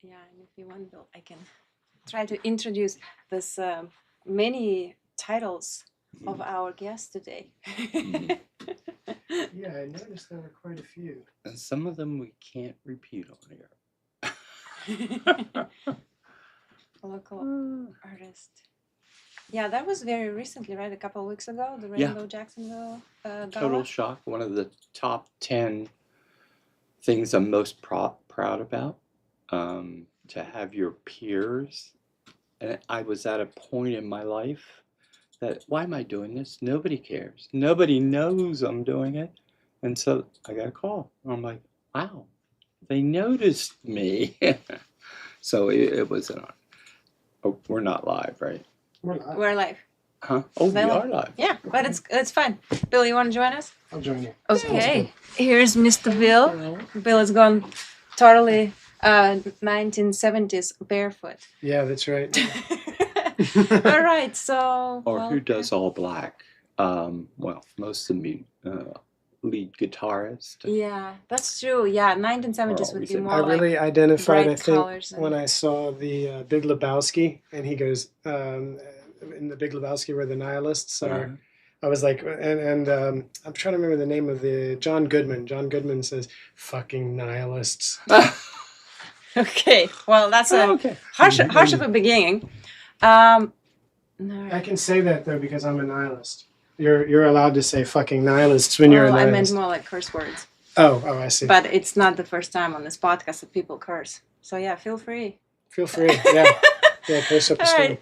Yeah, and if you want, Bill, I can try to introduce this many titles of our guest today. Yeah, I noticed there were quite a few. And some of them we can't repeat on here. Local artist. Yeah, that was very recently, right? A couple of weeks ago, the Rainbow Jacksonville Gala. Total shock. One of the top 10 things I'm most proud about. To have your peers. And I was at a point in my life that, why am I doing this? Nobody cares. Nobody knows I'm doing it. And so I got a call. I'm like, wow, they noticed me. So it was an honor. Oh, we're not live, right? We're live. Huh? Oh, we are live. Yeah, but it's fun. Bill, you want to join us? I'll join you. Okay. Here's Mr. Bill. Bill has gone totally 1970s barefoot. Yeah, that's right. All right, so... Or who does all black? Well, most of the lead guitarist. Yeah, that's true. Yeah, 1970s would be more I really identified, I think, colors when I saw the Big Lebowski, and he goes, in the Big Lebowski where the nihilists are, I was like, and I'm trying to remember the name of the, John Goodman. John Goodman says, fucking nihilists. Okay, well, that's harsh of a beginning. No. I can say that, though, because I'm a nihilist. You're allowed to say fucking nihilists when you're a nihilist. I meant more like curse words. Oh, I see. But it's not the first time on this podcast that people curse. So yeah, feel free. Feel free, yeah. Yeah, curse up a storm.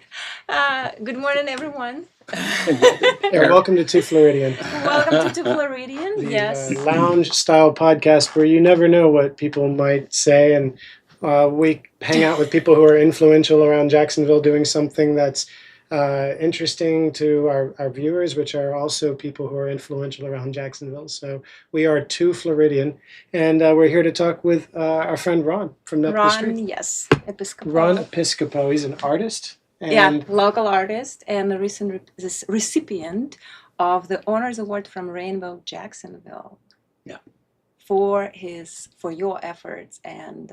Right. Good morning, everyone. Yeah, welcome to Two Floridian. Welcome to Two Floridian, The, yes. lounge-style podcast where you never know what people might say, and we hang out with people who are influential around Jacksonville doing something that's interesting to our viewers, which are also people who are influential around Jacksonville. So we are Two Floridian, and we're here to talk with our friend Ron from up the street. Ron, yes, Episcopo. Ron Episcopo. He's an artist. And local artist and the recent recipient of the Honors Award from Rainbow Jacksonville. Yeah. For your efforts and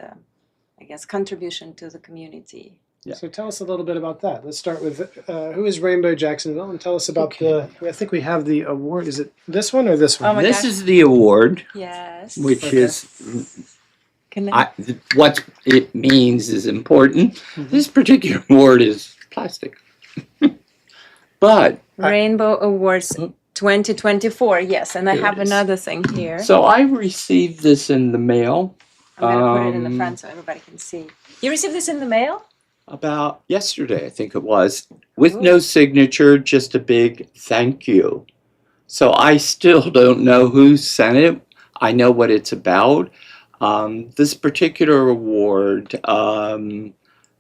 I guess contribution to the community. Yeah. So tell us a little bit about that. Let's start with who is Rainbow Jacksonville, and tell us about I think we have the award. Is it this one or this one? Oh my This gosh. is the award. Yes. Which is Can what it means is important. Mm-hmm. This particular award is plastic. But Rainbow Awards 2024, yes, and I Here have it is. another thing here. So I received this in the mail. I'm going to put it in the front so everybody can see. You received this in the mail? About yesterday, I think it was, with no signature, just a big thank you. So I still don't know who sent it. I know what it's about. This particular award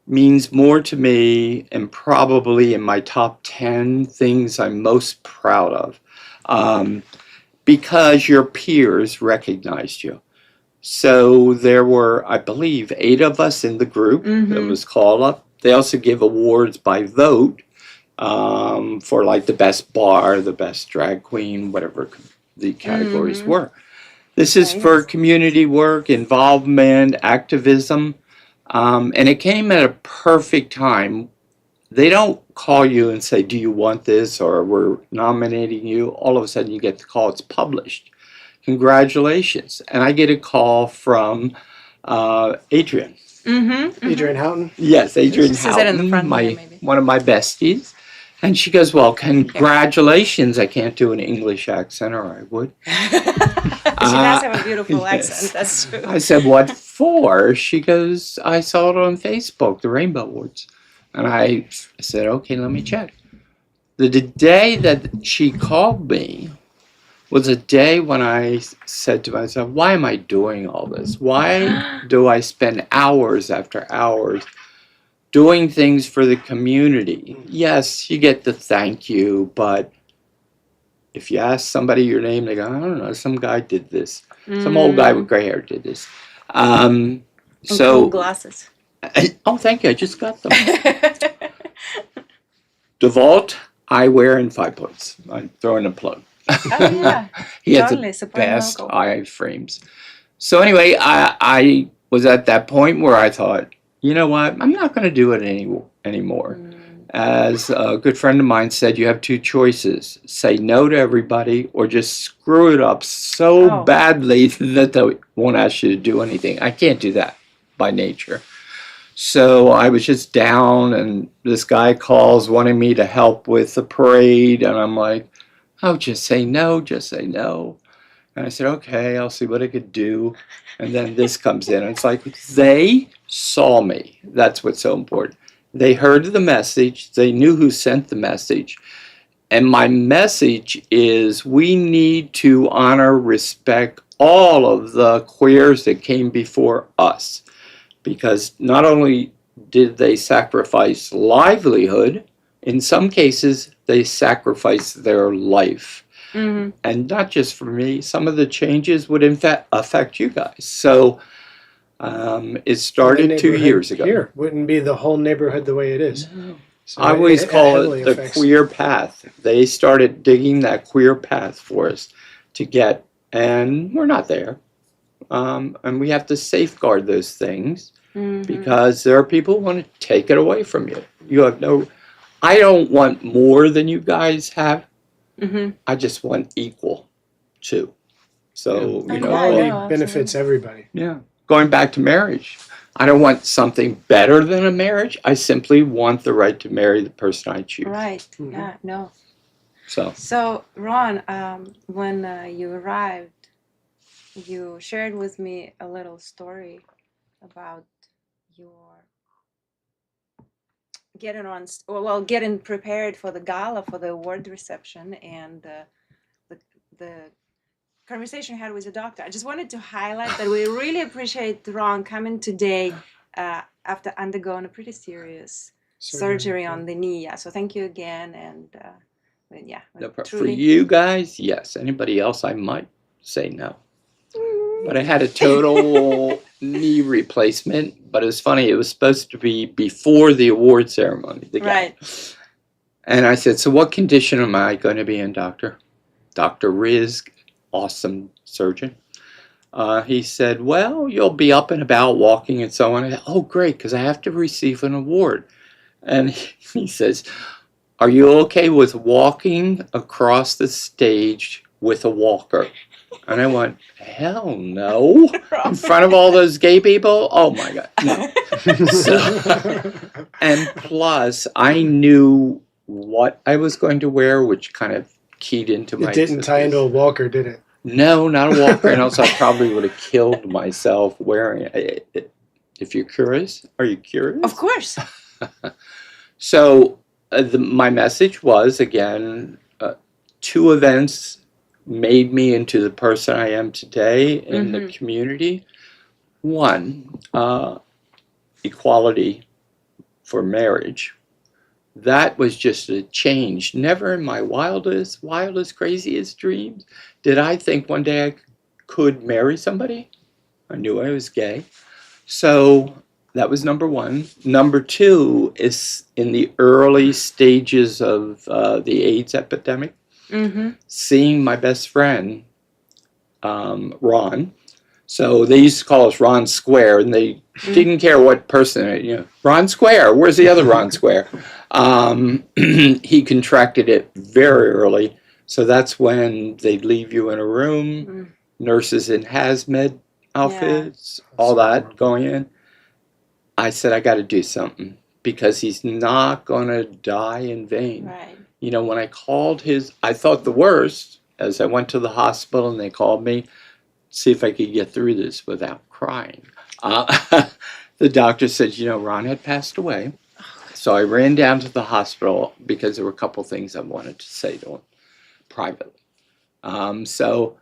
means more to me, and probably in my top 10 things I'm most proud of, because your peers recognized you. So there were, I believe, 8 of us in the group that was called up. They also give awards by vote for like the best bar, the best drag queen, whatever the categories were. This is for community work, involvement, activism, and it came at a perfect time. They don't call you and say, do you want this, or we're nominating you. All of a sudden you get the call, it's published. Congratulations. And I get a call from Adrian. Adrian Houghton. Yes, Adrian She says it in the Houghton, front there, maybe. one of my besties. And she goes, well, congratulations. I can't do an English accent, or I would. She does have a beautiful accent, that's true. I said, what for? She goes, I saw it on Facebook, the Rainbow Awards. And I said, okay, let me check. The day that she called me was a day when I said to myself, why am I doing all this? Why do I spend hours after hours doing things for the community? Yes, you get the thank you, but if you ask somebody your name, they go, I don't know, some guy did this. Some old guy with gray hair did this. And So, cool glasses. oh, thank you, I just got them. DeVault Eyewear and 5 Points. I'm throwing a plug. Oh yeah, He has totally. the Support best local. eye frames. So anyway, I was at that point where I thought, you know what? I'm not going to do it anymore. As a good friend of mine said, you have two choices. Say no to everybody or just screw it up so badly that they won't ask you to do anything. I can't do that by nature. So I was just down, and this guy calls wanting me to help with the parade, and I'm like, oh, just say no, just say no. And I said, okay, I'll see what I could do. And then this comes in. It's like they saw me. That's what's so important. They heard the message. They knew who sent the message. And my message is we need to honor, respect all of the queers that came before us. Because not only did they sacrifice livelihood, in some cases, they sacrificed their life. Mm-hmm. And not just for me, some of the changes would in fact affect you guys. So it started 2 years ago. Here wouldn't be the whole neighborhood the way it is. No. So I always call it the queer path. They started digging that queer path for us to get, and we're not there. And we have to safeguard those things because there are people who want to take it away from you. You have no, I don't want more than you guys have. I just want equal too. So, you know, it benefits everybody. Yeah. Going back to marriage, I don't want something better than a marriage. I simply want the right to marry the person I choose. Right. Yeah, no. So Ron, when you arrived, you shared with me a little story about your getting prepared for the gala, for the award reception, and the conversation you had with the doctor. I just wanted to highlight that we really appreciate Ron coming today after undergoing a pretty serious surgery on the knee. Yeah, so thank you again, and yeah. For you guys, yes. Anybody else, I might say no. But I had a total knee replacement. But it was funny. It was supposed to be before the award ceremony. Right. And I said, so what condition am I going to be in, doctor? Dr. Riz, awesome surgeon. He said, well, you'll be up and about walking and so on. I said, oh, great, because I have to receive an award. And he says, are you okay with walking across the stage with a walker? And I went, hell no. In front of all those gay people? Oh, my God, no. And plus, I knew what I was going to wear, which kind of keyed into my... It didn't tie into a walker, did it? No, not a walker. And also, I probably would have killed myself wearing it. If you're curious, are you curious? Of course. So, my message was, again, 2 events made me into the person I am today in the community. 1, equality for marriage. That was just a change. Never in my wildest, craziest dreams did I think one day I could marry somebody. I knew I was gay. So that was number 1. Number 2 is in the early stages of the AIDS epidemic. Seeing my best friend, Ron. So they used to call us Ron Square, and they didn't care what person, you know, Ron Square, where's the other Ron Square? He contracted it very early. So that's when they'd leave you in a room, nurses in hazmat outfits, all that going in. I said, I got to do something because he's not going to die in vain. Right. You know, when I called I thought the worst as I went to the hospital and they called me, see if I could get through this without crying. The doctor said, you know, Ron had passed away. So I ran down to the hospital because there were a couple things I wanted to say to him privately. So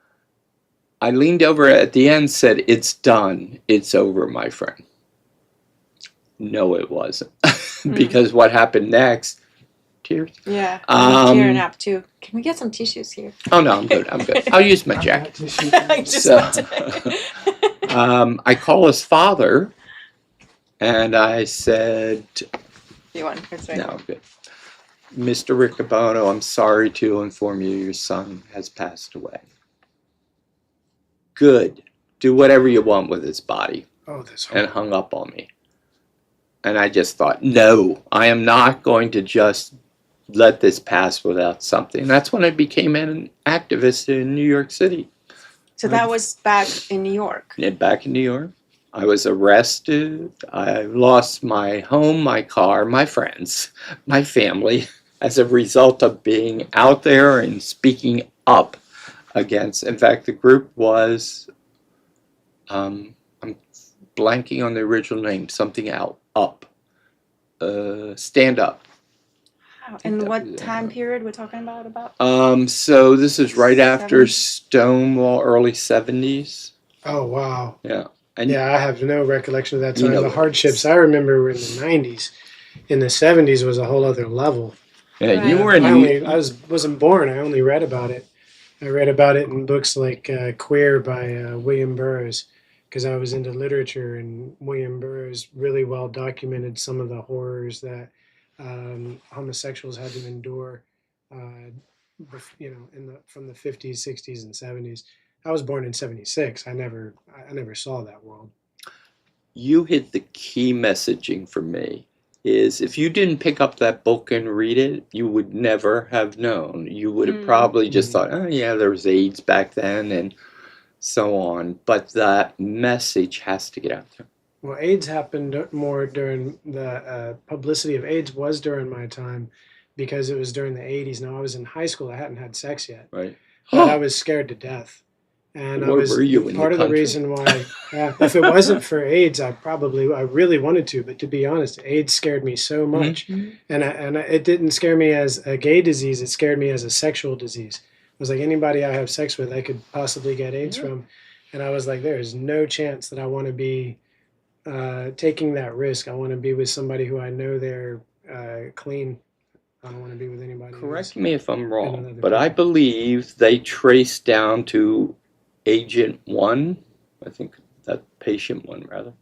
I leaned over at the end, said, it's done. It's over, my friend. No, it wasn't. Because what happened next... Tears? Yeah, I'm tearing up too. Can we get some tissues here? Oh no, I'm good. I'll use my jacket. I call his father, and I said, "You want this right?" No, I'm good. Mr. Riccobono, I'm sorry to inform you your son has passed away. Good. Do whatever you want with his body. Oh, that's and hung up on me. And I just thought, no, I am not going to just let this pass without something. That's when I became an activist in New York City. So that was back in New York. Back in New York. I was arrested. I lost my home, my car, my friends, my family as a result of being out there and speaking up against. In fact, the group was, I'm blanking on the original name, something out, up, stand up. Wow. And what time period we're talking about? So this is right after 70s? Stonewall, early 70s. Oh, wow. Yeah. And Yeah, I have no recollection of that You time. know The what it hardships is. I remember were in the 90s. In the 70s was a whole other level. yeah, you Right. were in I wasn't born. I only read about it. I read about it in books like Queer by William Burroughs, because I was into literature, and William Burroughs really well documented some of the horrors that homosexuals had to endure, from the 50s, 60s, and 70s. I was born in '76. I never saw that world. You hit the key messaging for me is if you didn't pick up that book and read it, you would never have known. You would have probably just thought, oh yeah, there was AIDS back then and so on. But that message has to get out there. Well, AIDS happened more during the publicity of AIDS was during my time, because it was during the '80s. Now I was in high school. I hadn't had sex yet, Right. but I was scared to death. And I Where was were you in part the of the country? reason why, if it wasn't for AIDS, I really wanted to. But to be honest, AIDS scared me so much. And it didn't scare me as a gay disease. It scared me as a sexual disease. It was like anybody I have sex with, I could possibly get AIDS from. And I was like, there is no chance that I want to be taking that risk. I want to be with somebody who I know they're clean. I don't want to be with anybody. Correct me if I'm wrong, other but I people. believe they traced down to Agent 1, I think that patient 1 rather,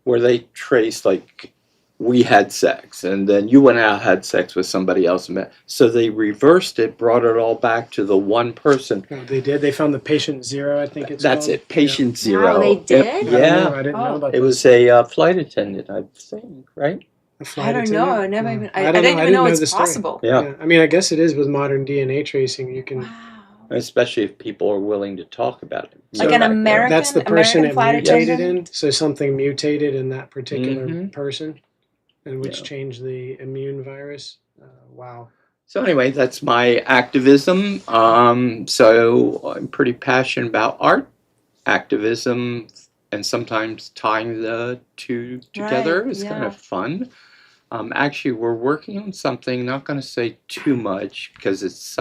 where they traced like we had sex and then you went out had sex with somebody else. So they reversed it, brought it all back to the one person. Oh, they did. They found the patient zero. I think it's That's called. it, patient Yeah. zero. Wow, they Yep. did? I don't know. Yeah, I didn't know Oh. about it that. was a flight attendant, I think, right? A flight I don't know. attendant? I never No. even. I I don't didn't know. even know the it's story. possible. Yeah, I mean, I guess it is with modern DNA tracing. You can. Wow. especially if people are willing to talk about it. Like So an American. that's the person American it flight mutated attendant. in. So something mutated in that particular Mhm. person, and which Yeah. changed the immune virus. Wow. So anyway, that's my activism. So I'm pretty passionate about art, activism, and sometimes tying the two together Right, is kind yeah. of fun. Actually, we're working on something. Not going to say too much because it's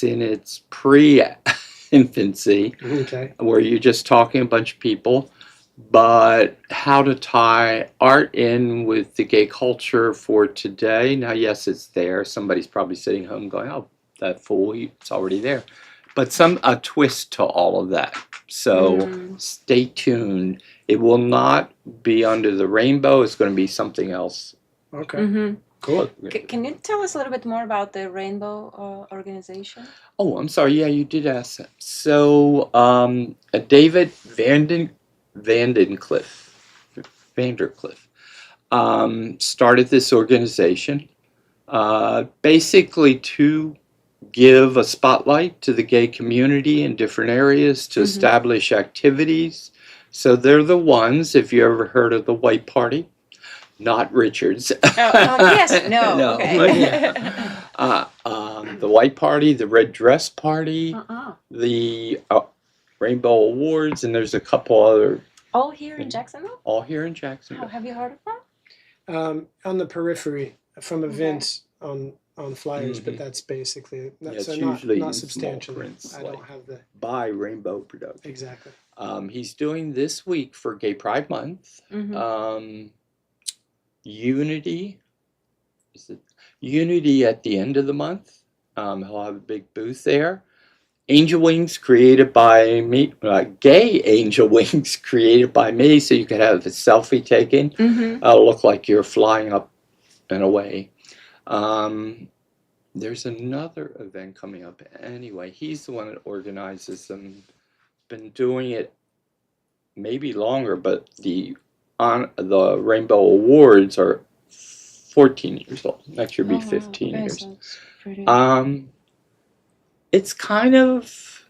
in its pre-infancy, Okay. where you're just talking a bunch of people, but how to tie art in with the gay culture for today. Now, yes, it's there. Somebody's probably sitting home going, oh, that fool, it's already there. But a twist to all of that. So stay tuned. It will not be under the rainbow. It's going to be something else. Okay. Mm-hmm. Cool. Can you tell us a little bit more about the Rainbow organization? Oh, I'm sorry. Yeah, you did ask that. So, David Vandercliff started this organization basically to give a spotlight to the gay community in different areas, to establish activities. So they're the ones, if you ever heard of the White Party, not Richards. Yes, no, No, okay. but yeah. The White Party, the Red Dress Party, the Rainbow Awards, and there's a couple other. All here in Jacksonville? All here in Jacksonville. Oh, have you heard of that? On the periphery from events on flyers, but Mhm. that's basically It's so usually not in small substantially. prints, I like- don't have the By Rainbow Production. exactly. He's doing this week for Gay Pride Month. Unity. Is it Unity at the end of the month? He'll have a big booth there. Angel Wings created by me, gay angel wings created by me, so you could have a selfie taken. It'll look like you're flying up and away. There's another event coming up. Anyway, he's the one that organizes them. Been doing it maybe longer, but the on the Rainbow Awards are 14 years old. Next year will be Oh, 15 okay, years. so it's pretty. It's kind of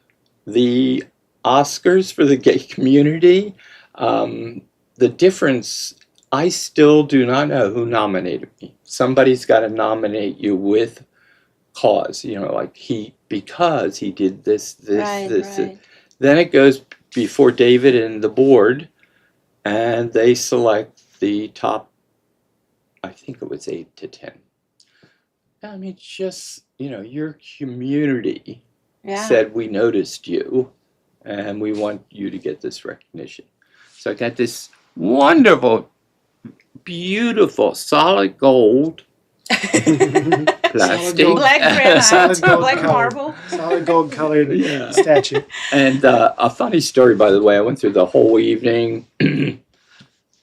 the Oscars for the gay community. The difference, I still do not know who nominated me. Somebody's got to nominate you with cause, like because he did this, Right, this. right. Then it goes before David and the board, and they select the top, I think it was 8 to 10. I mean, just, your community Yeah. said, we noticed you, and we want you to get this recognition. So I got this wonderful, beautiful, solid gold plastic. gold. Black granite, Solid gold black color. marble. Solid gold colored Yeah. statue. And a funny story, by the way, I went through the whole evening,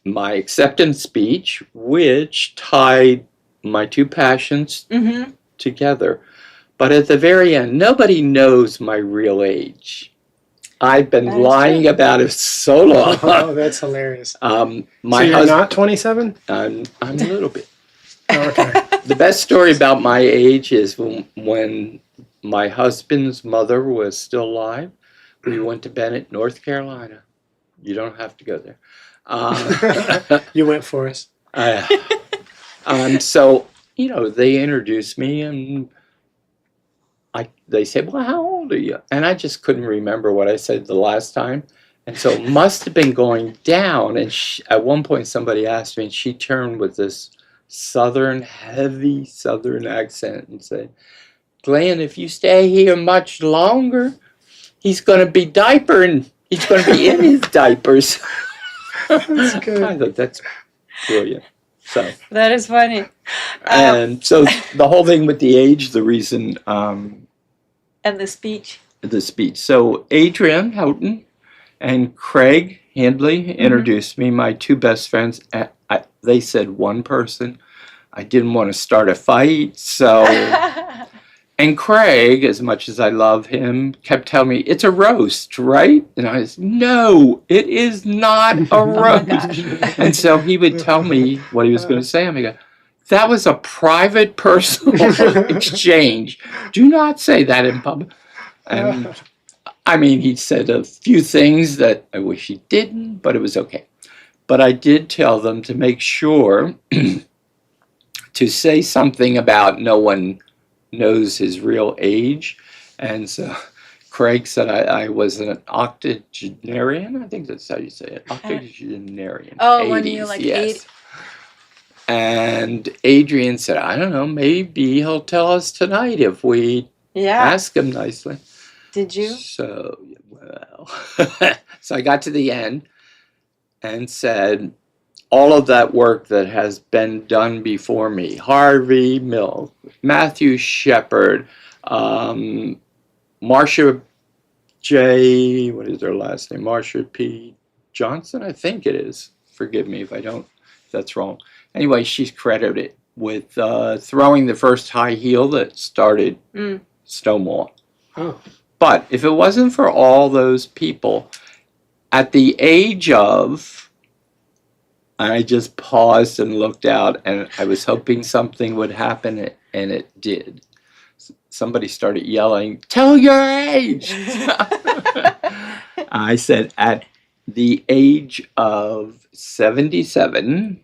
my acceptance speech, which tied my two passions Mm-hmm. together. But at the very end, nobody knows my real age. I've been That is lying true. about it so long. Oh, that's hilarious. My So you're husband, not 27? I'm a little bit. Oh, okay. The best story about my age is when my husband's mother was still alive. We went to Bennett, North Carolina. You don't have to go there. You went for us. So, they introduced me, and they said, well, how old are you? And I just couldn't remember what I said the last time. And so it must have been going down. And at one point somebody asked me, and she turned with this heavy southern accent and said, Glenn, if you stay here much longer, he's going to be diapering. He's going to be in his diapers. That's good. I thought that's brilliant. So, That is funny. and so the whole thing with the age, the reason, And the speech. the speech. So Adrian Houghton and Craig Handley introduced me, my two best friends. They said one person. I didn't want to start a fight, so... And Craig, as much as I love him, kept telling me, it's a roast, right? And I was, no, it is not a roast. gosh. And so he would tell me what he was going to say. I'm going to go, that was a private, personal exchange. Do not say that in public. And I mean, he said a few things that I wish he didn't, but it was okay. But I did tell them to make sure to say something about no one knows his real age. And so Craig said I was an octogenarian. I think that's how you say it. Octogenarian. Oh, when you 80s, 8. And Adrian said, I don't know, maybe he'll tell us tonight if we Yeah. ask him nicely. Did you? So, well, so I got to the end and said, all of that work that has been done before me, Harvey Milk, Matthew Shepard, Marsha J, what is their last name? Marsha P. Johnson, I think it is. Forgive me if that's wrong. Anyway, she's credited with throwing the first high heel that started Stonewall. Oh. But if it wasn't for all those people, at the age of, I just paused and looked out, and I was hoping something would happen, and it did. Somebody started yelling, tell your age! I said, at the age of 77,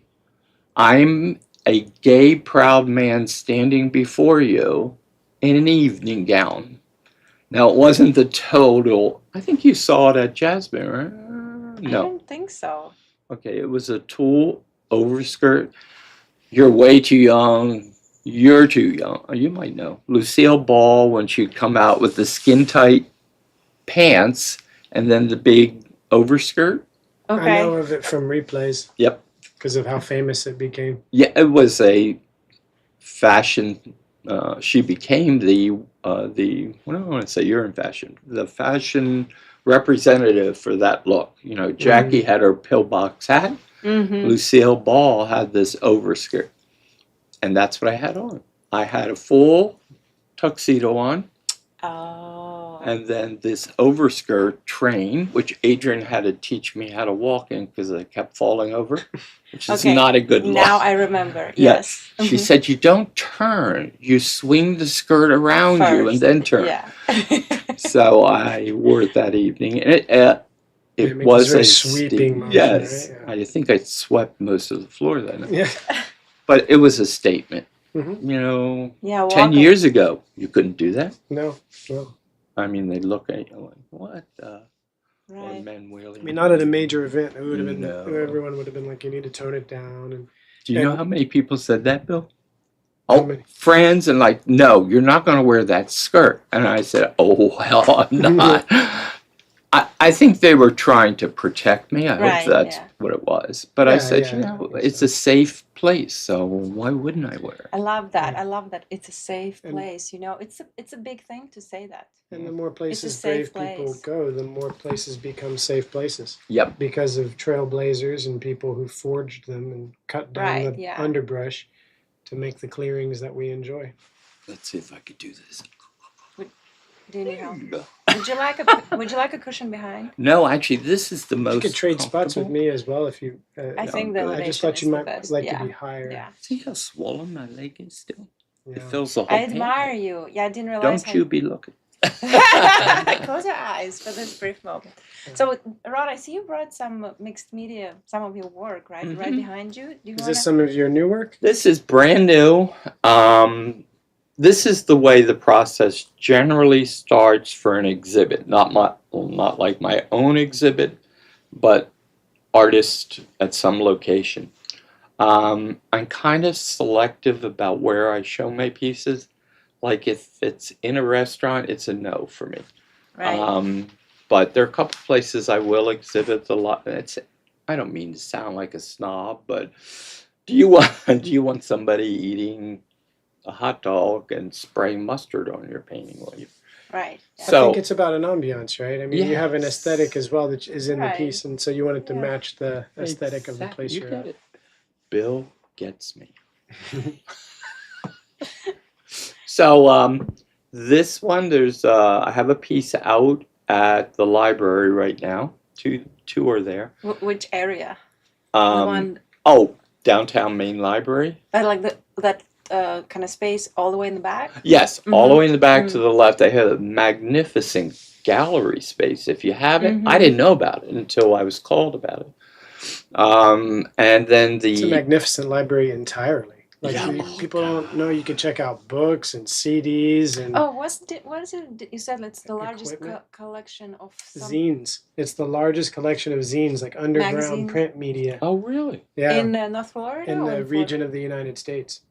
I'm a gay, proud man standing before you in an evening gown. Now, it wasn't the total, I think you saw it at Jasmine, right? I No. don't think so. Okay, it was a tulle overskirt. You're way too young. You're too young. You might know. Lucille Ball, when she'd come out with the skin-tight pants and then the big overskirt. Okay. I know of it from replays. Yep. Because of how famous it became. Yeah, it was a fashion. She became the what do I want to say? You're in fashion. The fashion representative for that look. Jackie had her pillbox hat. Mm-hmm. Lucille Ball had this overskirt. And that's what I had on. I had a full tuxedo on. Oh. and then this overskirt train, which Adrian had to teach me how to walk in because I kept falling over, which is Okay, not a good look. Now I remember. Yes. Yes. She said, you don't turn. You swing the skirt around you and First, then turn. Yeah. So I wore it that evening. And it make was this a very sweeping motion, yes. right? Yeah. I think I swept most of the floor that night. Yeah. But it was a statement. Mhm. You know, Yeah. 10 years ago, you couldn't do that. No. No. I mean, they look at you like, what? Or Right. men wheeling. I mean, not at a major event. It would have been. No. Everyone would have been like, "You need to tone it down." And Do you know and- how many people said that, Bill? How Oh, many? friends, and like, no, you're not going to wear that skirt. And I said, oh, hell, I'm not. I think they were trying to protect me. I Right, hope that's yeah. what it was. But I Yeah, said, yeah, you I know, think it's so. a safe place, so why wouldn't I wear it? I love that. Yeah. I love that. It's a safe And- place. You know, it's a big thing to say that. And the more places safe brave people place. go, the more places become safe places Yep. because of trailblazers and people who forged them and cut down Right, the yeah. underbrush to make the clearings that we enjoy. Let's see if I could do this. Do you need help? There you go. Would you like a cushion behind? No, actually, this is the most You could trade spots with comfortable. me as well if you. I think the good. I just elevation thought you is the might best. like Yeah. to be higher. Yeah. See how swollen my leg is still? It Yeah. fills the whole I admire pant. you. Yeah, I didn't realize. Don't you be looking. Close your eyes for this brief moment. So, Rod, I see you brought some mixed media, some of your work, right? Right Mhm. behind you. Do you Is wanna... this some of your new work? This is brand new. This is the way the process generally starts for an exhibit. Not like my own exhibit, but artist at some location. I'm kind of selective about where I show my pieces. Like if it's in a restaurant, it's a no for me. Right. But there are a couple places I will exhibit a lot. I don't mean to sound like a snob, but do you want somebody eating a hot dog and spraying mustard on your painting? Will you? Right. I So think it's about an ambiance, right? I mean, you have an Yes. aesthetic as well that is in the Right. piece, and so you want it to Yeah. match the aesthetic of the Exactly. place You you're get at. it. Bill gets me. So this one, there's I have a piece out at the library right now. Two are there. Which area? The one, Oh, downtown main library. like that kind of space all the way in the back. Yes, all the Mhm. way in the back to the left. They have a magnificent gallery space. If you haven't, I Mhm. didn't know about it until I was called about it. And then It's a magnificent library entirely. Like Yeah. people don't know you can check out books and CDs and Oh, what is it? You said it's the largest Equipment. collection of some zines. It's the largest collection of zines, like underground Magazines? print media. oh really? Yeah, in North Florida. in or the in region of the United States.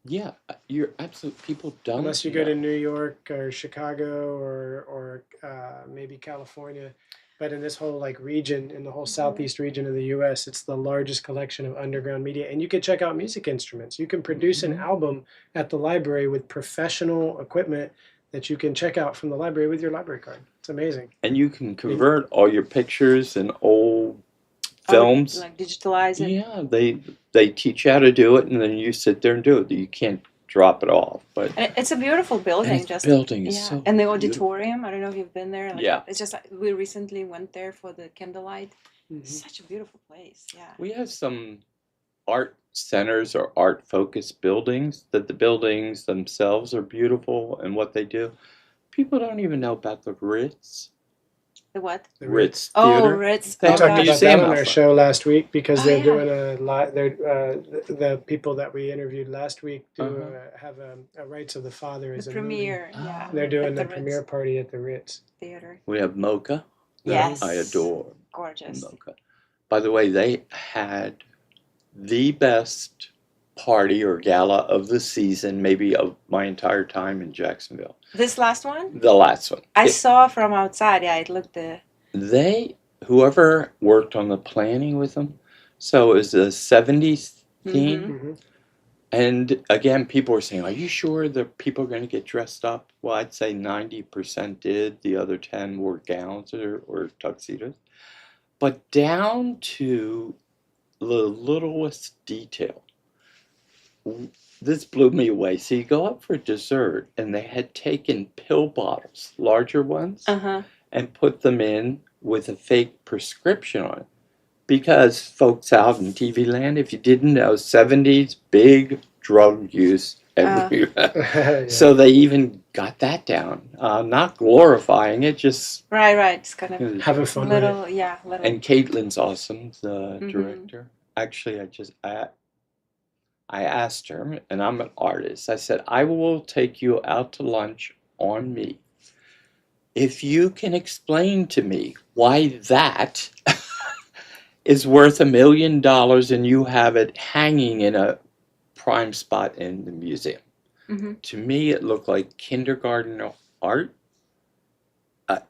Yeah, you're absolute. People don't. Unless you go know. to New York or Chicago or maybe California, but in this whole like region, in the whole southeast region of the U.S., it's the largest collection of underground media. And you can check out music instruments. You can produce an album at the library with professional equipment that you can check out from the library with your library card. It's amazing. And you can convert all your pictures and old Oh, films. like digitalize it. Yeah, they teach you how to do it, and then you sit there and do it. You can't drop it off. But And it's a beautiful building. and its Just building is yeah, so and the beautiful. auditorium. I don't know if you've been there. Like, Yeah. it's just like we recently went there for the candlelight. Mhm. It's such a beautiful place. Yeah. We have some art centers or art focused buildings that the buildings themselves are beautiful and what they do. People don't even know about the Ritz. The what? The Ritz Oh, Theater. Ritz. They We have talked a about museum that on out our front. show last week because Oh, they're yeah. doing the people that we interviewed last week have a Rights of the Father The as a movie. premiere. Yeah. They're doing at the Ritz premiere party at the Ritz. Theater. We have Mocha. Yes. I adore Gorgeous. Mocha. By the way, they had the best party or gala of the season, maybe of my entire time in Jacksonville. This last one, The last one. I saw from outside. Yeah, it looked. Whoever worked on the planning with them, so it was a 70s theme. Mhm. Mm-hmm. And again, people were saying, are you sure the people are going to get dressed up? Well, I'd say 90% did. The other 10 wore gowns or tuxedos. But down to the littlest detail, this blew me away. So you go up for dessert, and they had taken pill bottles, larger ones, and put them in with a fake prescription on it. Because folks out in TV land, if you didn't know, 70s, big drug use everywhere. Yeah. So they even got that down. Not glorifying it, just... Right. It's kind of Having fun with it. little, yeah, little. And Caitlin's awesome, the director. Actually, I asked her, and I'm an artist, I said, I will take you out to lunch on me if you can explain to me why that is worth $1 million and you have it hanging in a prime spot in the museum. To me, it looked like kindergarten art. I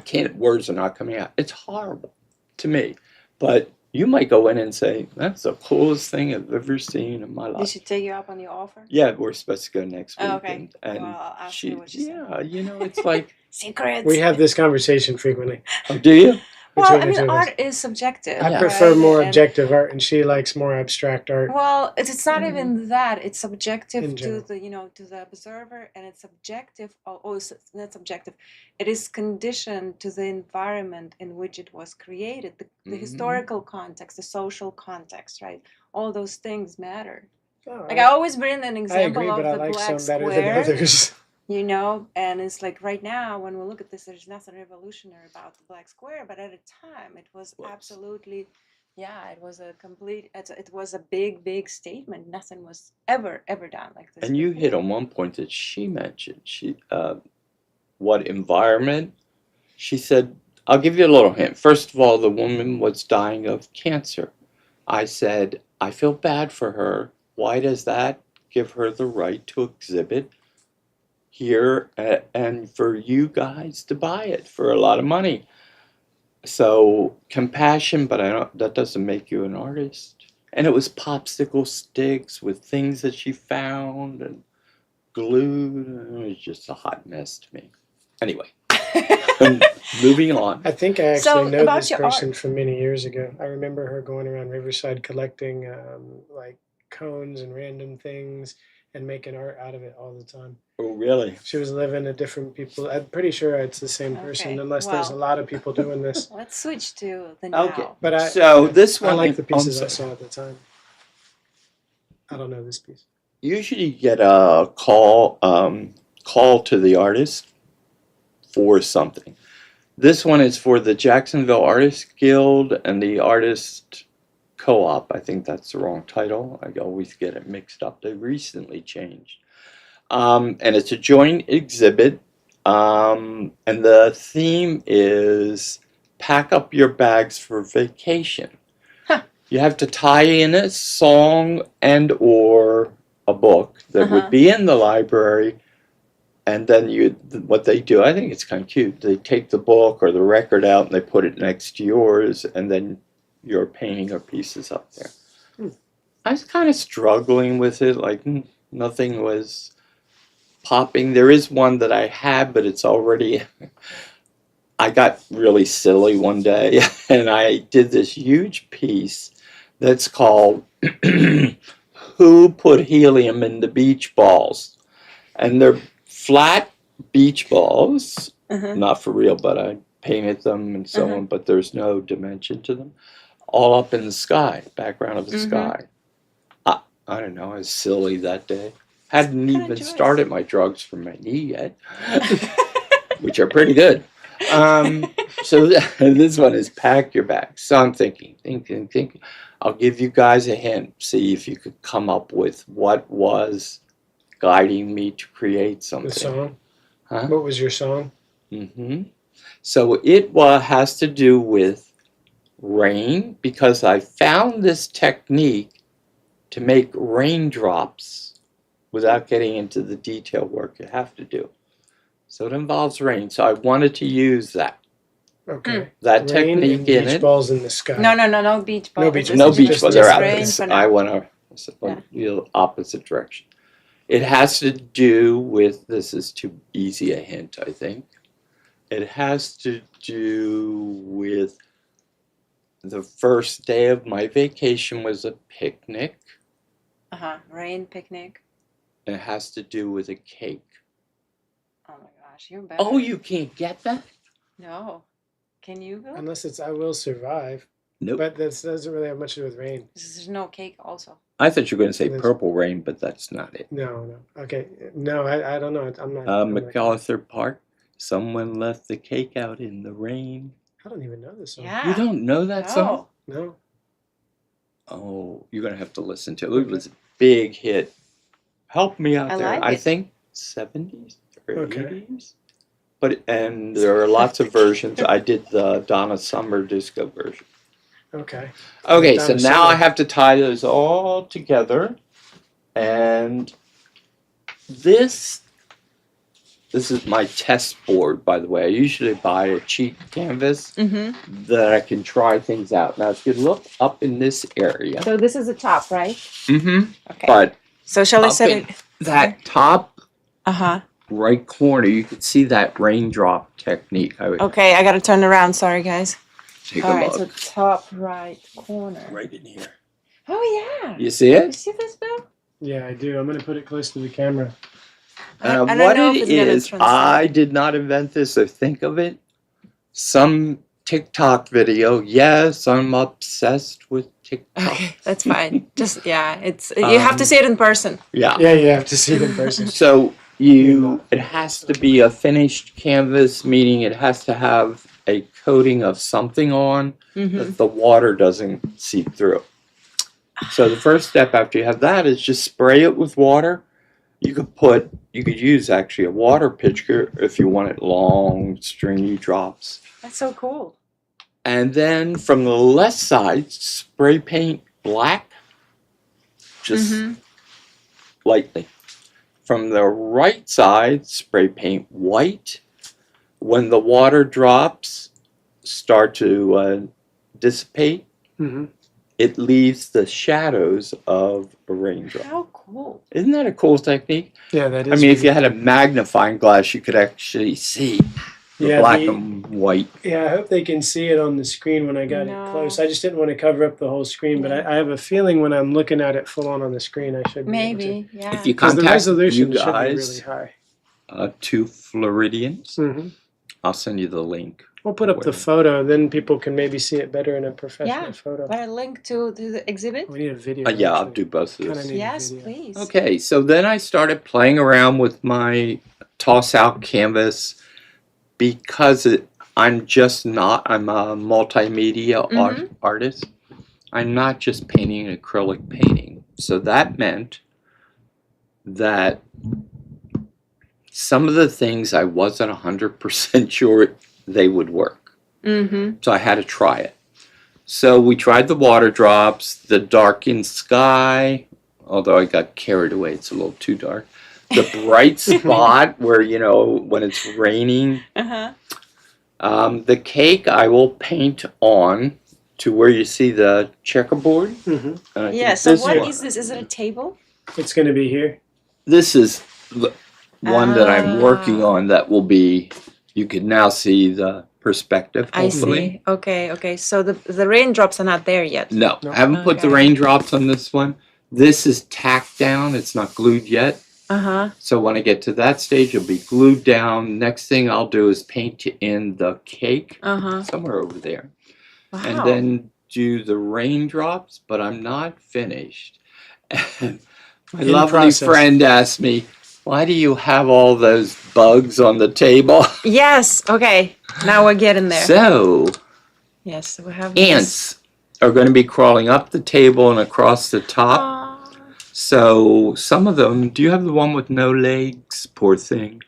can't, words are not coming out. It's horrible to me. But you might go in and say, that's the coolest thing I've ever seen in my life. Did she take you up on the offer? Yeah, we're supposed to go next week. Okay. And Well, I'll ask you what she said. yeah, you know, it's like... Secrets. We have this conversation frequently. Oh, do you? Well, I between the mean, two of us. art is subjective. I Yeah. prefer right? more And- objective art, and she likes more abstract art. Well, it's not even that. It's subjective In to general. the to the observer, and it's subjective. It's not subjective. It is conditioned to the environment in which it was created, the historical context, the social context, right? All those things matter. Oh, Like I always bring an I example agree, of but I the like black some better than square. others. And it's like right now when we look at this, there's nothing revolutionary about the black square, but at a time it was absolutely, it was a complete, it was a big statement. Nothing was ever done like this. And you hit on one point that she mentioned. What environment? She said, I'll give you a little hint. First of all, the woman was dying of cancer. I said, I feel bad for her. Why does that give her the right to exhibit here and for you guys to buy it for a lot of money? So compassion, but that doesn't make you an artist. And it was popsicle sticks with things that she found and glued. It was just a hot mess to me. Anyway, moving on. I think I actually So, know about this your person art. from many years ago. I remember her going around Riverside collecting like cones and random things and making art out of it all the time. Oh, really? She was living a different people. I'm pretty sure it's the same person, Okay, unless there's a well. lot of people doing this. Let's switch to the now. Okay. But So this I one, like the I'm pieces I sorry. saw at the time. I don't know this piece. Usually you get a call to the artist for something. This one is for the Jacksonville Artist Guild and the Artist Co-op. I think that's the wrong title. I always get it mixed up. They recently changed. And it's a joint exhibit. And the theme is pack up your bags for vacation. Huh. You have to tie in a song and or a book that would be in the library. And then what they do, I think it's kind of cute. They take the book or the record out and they put it next to yours, and then your painting or pieces up there. I was kind of struggling with it, like nothing was popping. There is one that I had, but it's already... I got really silly one day, and I did this huge piece that's called Who Put Helium in the Beach Balls? And they're flat beach balls, not for real, but I painted them and so on, but there's no dimension to them. All up in the sky, background of the sky. I don't know, I was silly that day. Hadn't even started my drugs for my knee yet, which are pretty good. So this one is pack your bags. So I'm thinking. I'll give you guys a hint. See if you could come up with what was guiding me to create something. The song? Huh? What was your song? So it has to do with rain, because I found this technique to make raindrops without getting into the detail work you have to do. So it involves rain. So I wanted to use that. Okay. That Rain technique and in beach it. balls in the sky. No beach balls. No beach No balls, beach just balls. They're out. rain for now. I went the opposite direction. It has to do with, this is too easy a hint, I think. It has to do with the first day of my vacation was a picnic. Rain picnic. It has to do with a cake. Oh my gosh, you're better. Oh, you can't get that? No. Can you go? Unless it's I Will Survive. Nope. But this doesn't really have much to do with rain. There's no cake also. I thought you were going to say There's- Purple Rain, but that's not it. No. Okay. No, I don't know. I'm not. I'm not- MacArthur Park. Someone left the cake out in the rain. I don't even know this song. Yeah. You don't know that song? No. Oh, you're going to have to listen to it. It was a big hit. Help me out I there. like I it. think 70s or Okay. 80s. And there are lots of versions. I did the Donna Summer disco version. Okay. Okay, so Donna now I Summer. have to tie those all together. And this is my test board, by the way. I usually buy a cheap canvas Mm-hmm. that I can try things out. Now, if you look up in this area, So this is the top, right? Okay. but So shall I up set in it? that top Uh-huh. right corner, you can see that raindrop technique. I would Okay, I gotta turn around. Sorry, guys. take All a right, look. so top right corner. Right in here. Oh yeah. You see You it? see this, Bill? Yeah, I do. I'm gonna put it close to the camera. I don't What know if it it's gonna is, translate. I did not invent this or think of it. Some TikTok video. Yes, I'm obsessed with TikTok. Okay, that's fine. Just it's you have to see it in person. Yeah. Yeah, you have to see it in person. So it has to be a finished canvas, meaning it has to have a coating of something on Mm-hmm. that the water doesn't seep through. So the first step after you have that is just spray it with water. You could use actually a water pitcher if you wanted long stringy drops. That's so cool. And then from the left side, spray paint black, just Mhm. lightly. From the right side, spray paint white. When the water drops start to dissipate, Mm-hmm. it leaves the shadows of a raindrop. How cool. Isn't that a cool technique? Yeah, that is. I mean, if really you had a magnifying glass, you could actually see the Yeah, black the- and white. Yeah, I hope they can see it on the screen when I got No. it close. I just didn't want to cover up the whole screen, but Yeah. I have a feeling when I'm looking at it full on the screen, I should be able to. Maybe, yeah. If you Because the contact resolution you should be really guys, high. 2 Floridians, Mm-hmm. I'll send you the link. We'll put up the photo, then people can maybe see it better in a professional Yeah. photo. But a link to the exhibit? We need a video. Yeah, I'll actually. do both of Kinda those. need a Yes, video. please. Okay, so then I started playing around with my toss-out canvas because I'm a multimedia artist. I'm not just painting an acrylic painting. So that meant that some of the things I wasn't 100% sure they would work. Mm-hmm. So I had to try it. So we tried the water drops, the darkened sky, although I got carried away, it's a little too dark. The bright spot where, when it's raining. Uh-huh. The cake I will paint on to where you see the checkerboard. Mm-hmm. And I Yeah, think so this what one- is this? Is it a table? It's going to be here. This is the one that I'm working Ah. on that will be, you can now see the perspective, I hopefully. see. Okay. So the raindrops are not there yet. No, No. I haven't put the Okay. raindrops on this one. This is tacked down. It's not glued yet. Uh-huh. So when I get to that stage, it'll be glued down. Next thing I'll do is paint in the cake Uh-huh. somewhere over there. Wow. And then do the raindrops, but I'm not finished. And my In lovely process. friend asked me, why do you have all those bugs on the table? Yes. Okay. Now we're getting there. So, Yes, we have this. ants are going to be crawling up the table and across the top. Aw. So, some of them, do you have the one with no legs? Poor thing.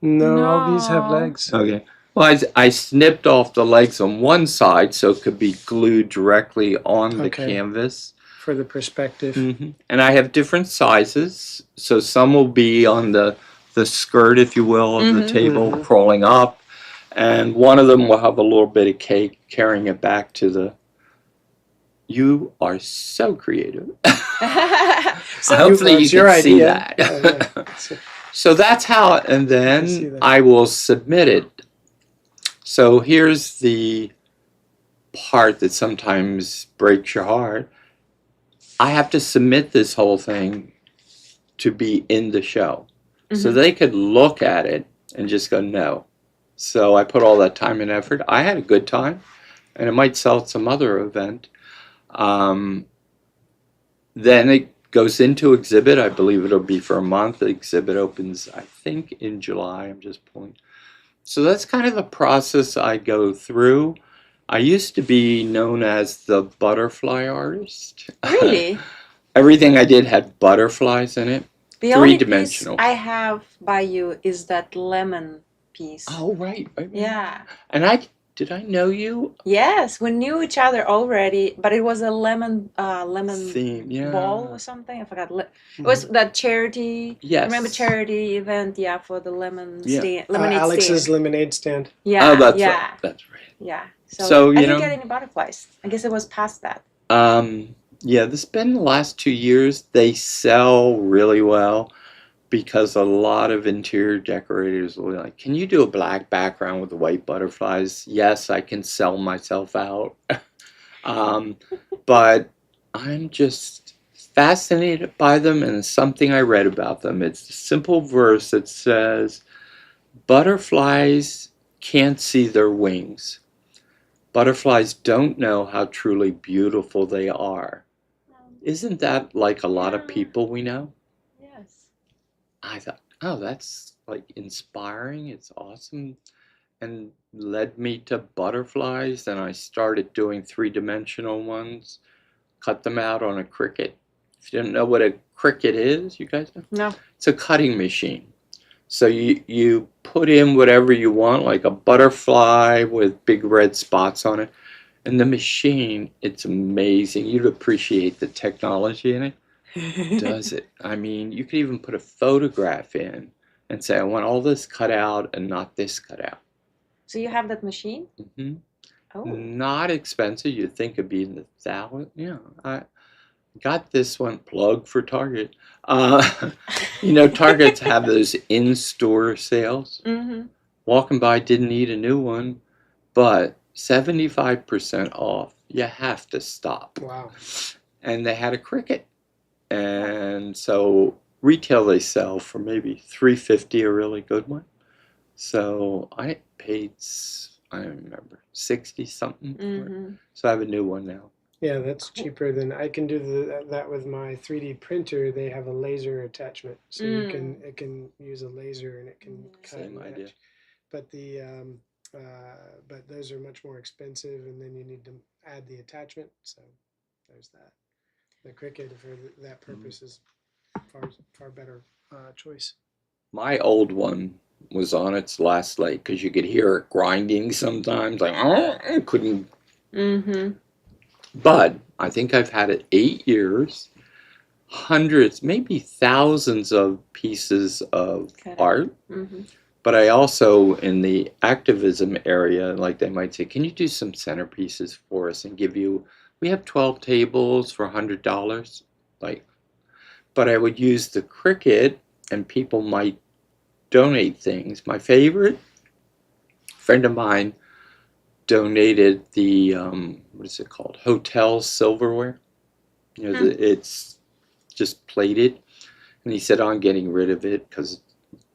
No, all these have No. legs. Okay. Well, I snipped off the legs on one side so it could be glued directly on the Okay. canvas. For the perspective. And I have different sizes. So some will be on the skirt, if you will, of the table, Mhm. crawling up. And one of them will have a little bit of cake carrying it back to the... You are so creative. So Hopefully you it's can your see idea. that. Yeah. So that's how, and I see then that. I will submit it. So here's the part that sometimes breaks your heart. I have to submit this whole thing to be in the show. So Mhm. they could look at it and just go, no. So I put all that time and effort. I had a good time, and it might sell at some other event. Um, then it goes into exhibit. I believe it'll be for a month. The exhibit opens, I think, in July. I'm just pulling. So that's kind of the process I go through. I used to be known as the butterfly artist. Really? Everything I did had butterflies in it. The only piece Three-dimensional. I have by you is that lemon piece. Oh, right. Yeah. And did I know you? Yes, we knew each other already, but it was a lemon Theme, yeah. ball or something. I forgot. It was that charity. Yes. Remember charity event? Yeah, for the lemon Yeah. stand, lemonade Alex's stand. lemonade stand. Yeah. Oh, that's yeah. right. That's right. Yeah. So, I you didn't know, get any butterflies. I guess it was past that. yeah, this has been the last 2 years. They sell really well because a lot of interior decorators will be like, can you do a black background with white butterflies? Yes, I can sell myself out. But I'm just fascinated by them, and it's something I read about them. It's a simple verse that says, butterflies can't see their wings. Butterflies don't know how truly beautiful they are. Isn't that like a lot of Yeah. people we know? Yes. I thought, oh, that's like inspiring. It's awesome. And led me to butterflies. And I started doing three-dimensional ones, cut them out on a Cricut. If you don't know what a Cricut is, you guys know? No. It's a cutting machine. So you put in whatever you want, like a butterfly with big red spots on it. And the machine, it's amazing. You'd appreciate the technology in it. Does it? I mean, you could even put a photograph in and say, I want all this cut out and not this cut out. So you have that machine? Hmm. Oh. Not expensive. You'd think it'd be in the $1,000. Yeah, I got this one plug for Target. Targets have those in-store sales. Mm-hmm. Walking by, didn't need a new one, but 75% off. You have to stop. Wow. And they had a Cricut. And so retail they sell for maybe $350, a really good one. So I paid, I don't remember, 60 something for it. Mm-hmm. So I have a new one now. Yeah, that's cheaper than I can do that with my 3D printer. They have a laser attachment, so it can use a laser and it can cut Same and idea. etch. But but those are much more expensive, and then you need to add the attachment. So there's that. The Cricut for that purpose is far better choice. My old one was on its last leg because you could hear it grinding sometimes. Like, oh, I couldn't. Mm-hmm. But I think I've had it 8 years, hundreds, maybe thousands of pieces of art. Mm-hmm. But I also, in the activism area, like they might say, can you do some centerpieces for us and we have 12 tables for $100. But I would use the Cricut and people might donate things. My favorite friend of mine donated the, what is it called? Hotel silverware. It's just plated. And he said, I'm getting rid of it because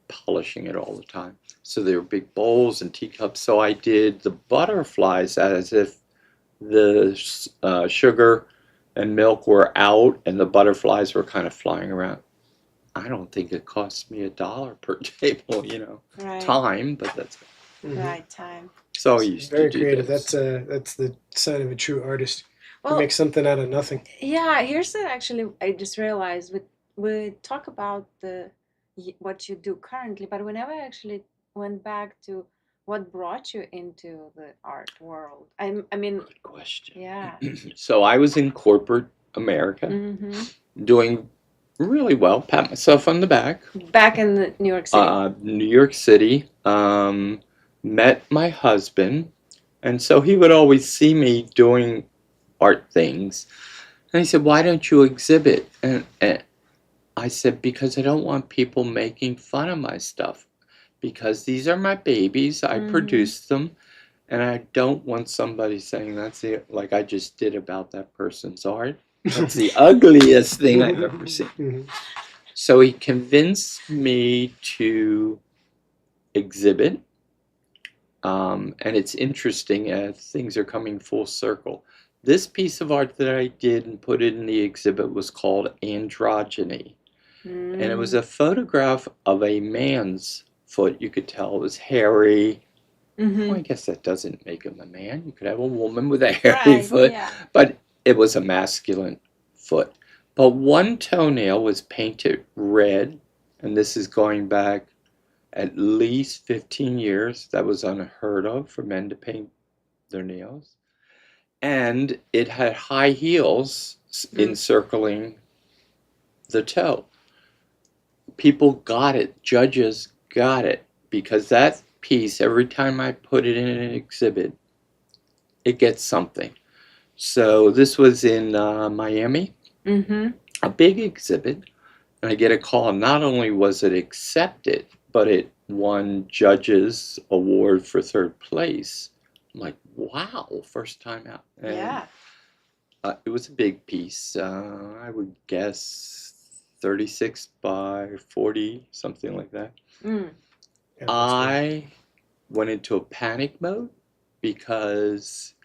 polishing it all the time. So they were big bowls and teacups. So I did the butterflies as if the sugar and milk were out and the butterflies were kind of flying around. I don't think it cost me $1 per table, Right. time, but that's Right, time. so I used Very to do creative. this. That's the sign of a true artist. Well, You make something out of nothing. yeah, here's actually, I just realized we talk about what you do currently, but we never actually went back to what brought you into the art world. I mean, Good question. yeah. So I was in corporate America, Mm-hmm. doing really well. Pat myself on the back. Back in New York City. New York City. Met my husband, and so he would always see me doing art things, and he said, "Why don't you exhibit?" And I said, "Because I don't want people making fun of my stuff. Because these are my babies. I produce them, and I don't want somebody saying that's it, like I just did about that person's art." That's the ugliest thing I've ever seen. Mhm. So he convinced me to exhibit. And it's interesting as things are coming full circle. This piece of art that I did and put in the exhibit was called Androgyny. And it was a photograph of a man's foot. You could tell it was hairy. Well, I guess that doesn't make him a man. You could have a woman with a hairy foot, Yeah. but it was a masculine foot. But one toenail was painted red, and this is going back at least 15 years. That was unheard of for men to paint their nails. And it had high heels encircling the toe. People got it. Judges got it. Because that piece, every time I put it in an exhibit, it gets something. So this was in Miami, a big exhibit. And I get a call. Not only was it accepted, but it won judges award for third place. I'm like, wow, first time out. And, Yeah. it was a big piece. I would guess 36 by 40, something like that. Mm. Yeah, that's great. I went into a panic mode because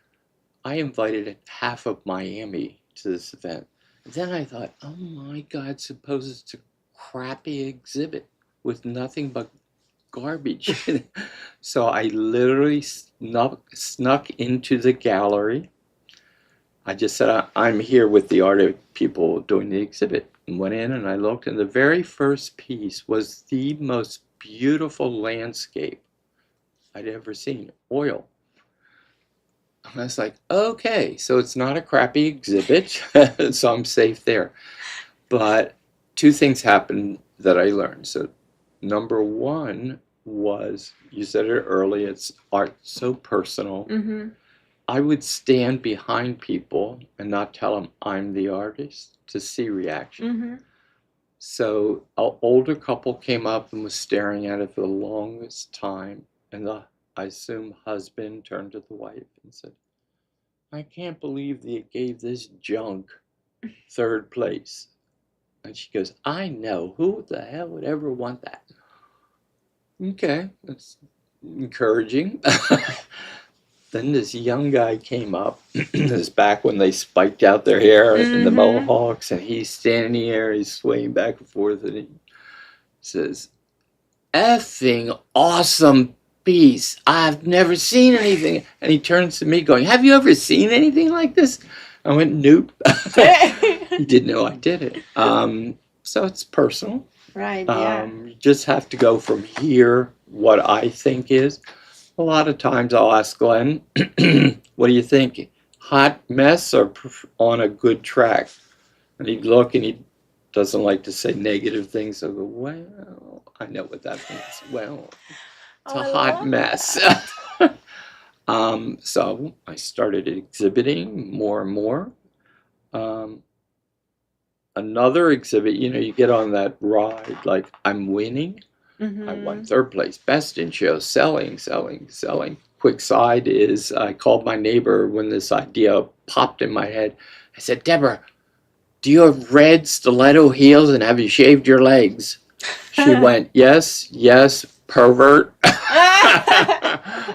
I invited half of Miami to this event. Then I thought, oh my God, suppose it's a crappy exhibit with nothing but garbage. So I literally snuck into the gallery. I just said, I'm here with the art people doing the exhibit. And went in and I looked, and the very first piece was the most beautiful landscape I'd ever seen. Oil. And I was like, okay, so it's not a crappy exhibit, so I'm safe there. But two things happened that I learned. So number one was, you said it early, it's art so personal. I would stand behind people and not tell them I'm the artist to see reaction. So an older couple came up and was staring at it for the longest time. And I assume husband turned to the wife and said, I can't believe they gave this junk third place. And she goes, I know. Who the hell would ever want that? Okay, that's encouraging. Then this young guy came up. This is back when they spiked out their hair and the mohawks, and he's standing there, he's swaying back and forth, and he says, effing awesome piece. I've never seen anything. And he turns to me going, have you ever seen anything like this? I went, nope. He didn't know I did it. So it's personal. Right, yeah. You just have to go from here, what I think is. A lot of times I'll ask Glenn, what do you think? Hot mess or on a good track? And he'd look and he doesn't like to say negative things. So I go, well, I know what that means. Well, it's a hot mess. So I started exhibiting more and more. Another exhibit, you get on that ride, like I'm winning. I won third place, best in show, selling. Quick side is I called my neighbor when this idea popped in my head. I said, Deborah, do you have red stiletto heels and have you shaved your legs? She went, yes, pervert.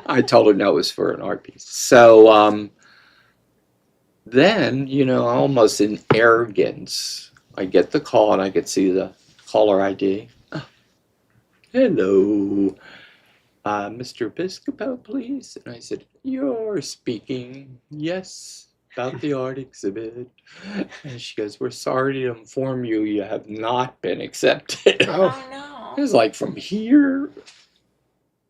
I told her no, it was for an art piece. So then, almost in arrogance, I get the call and I could see the caller ID. Hello, Mr. Episcopo, please. And I said, you're speaking, yes, about the art exhibit. And she goes, we're sorry to inform you, you have not been accepted. Oh, no. It was like from here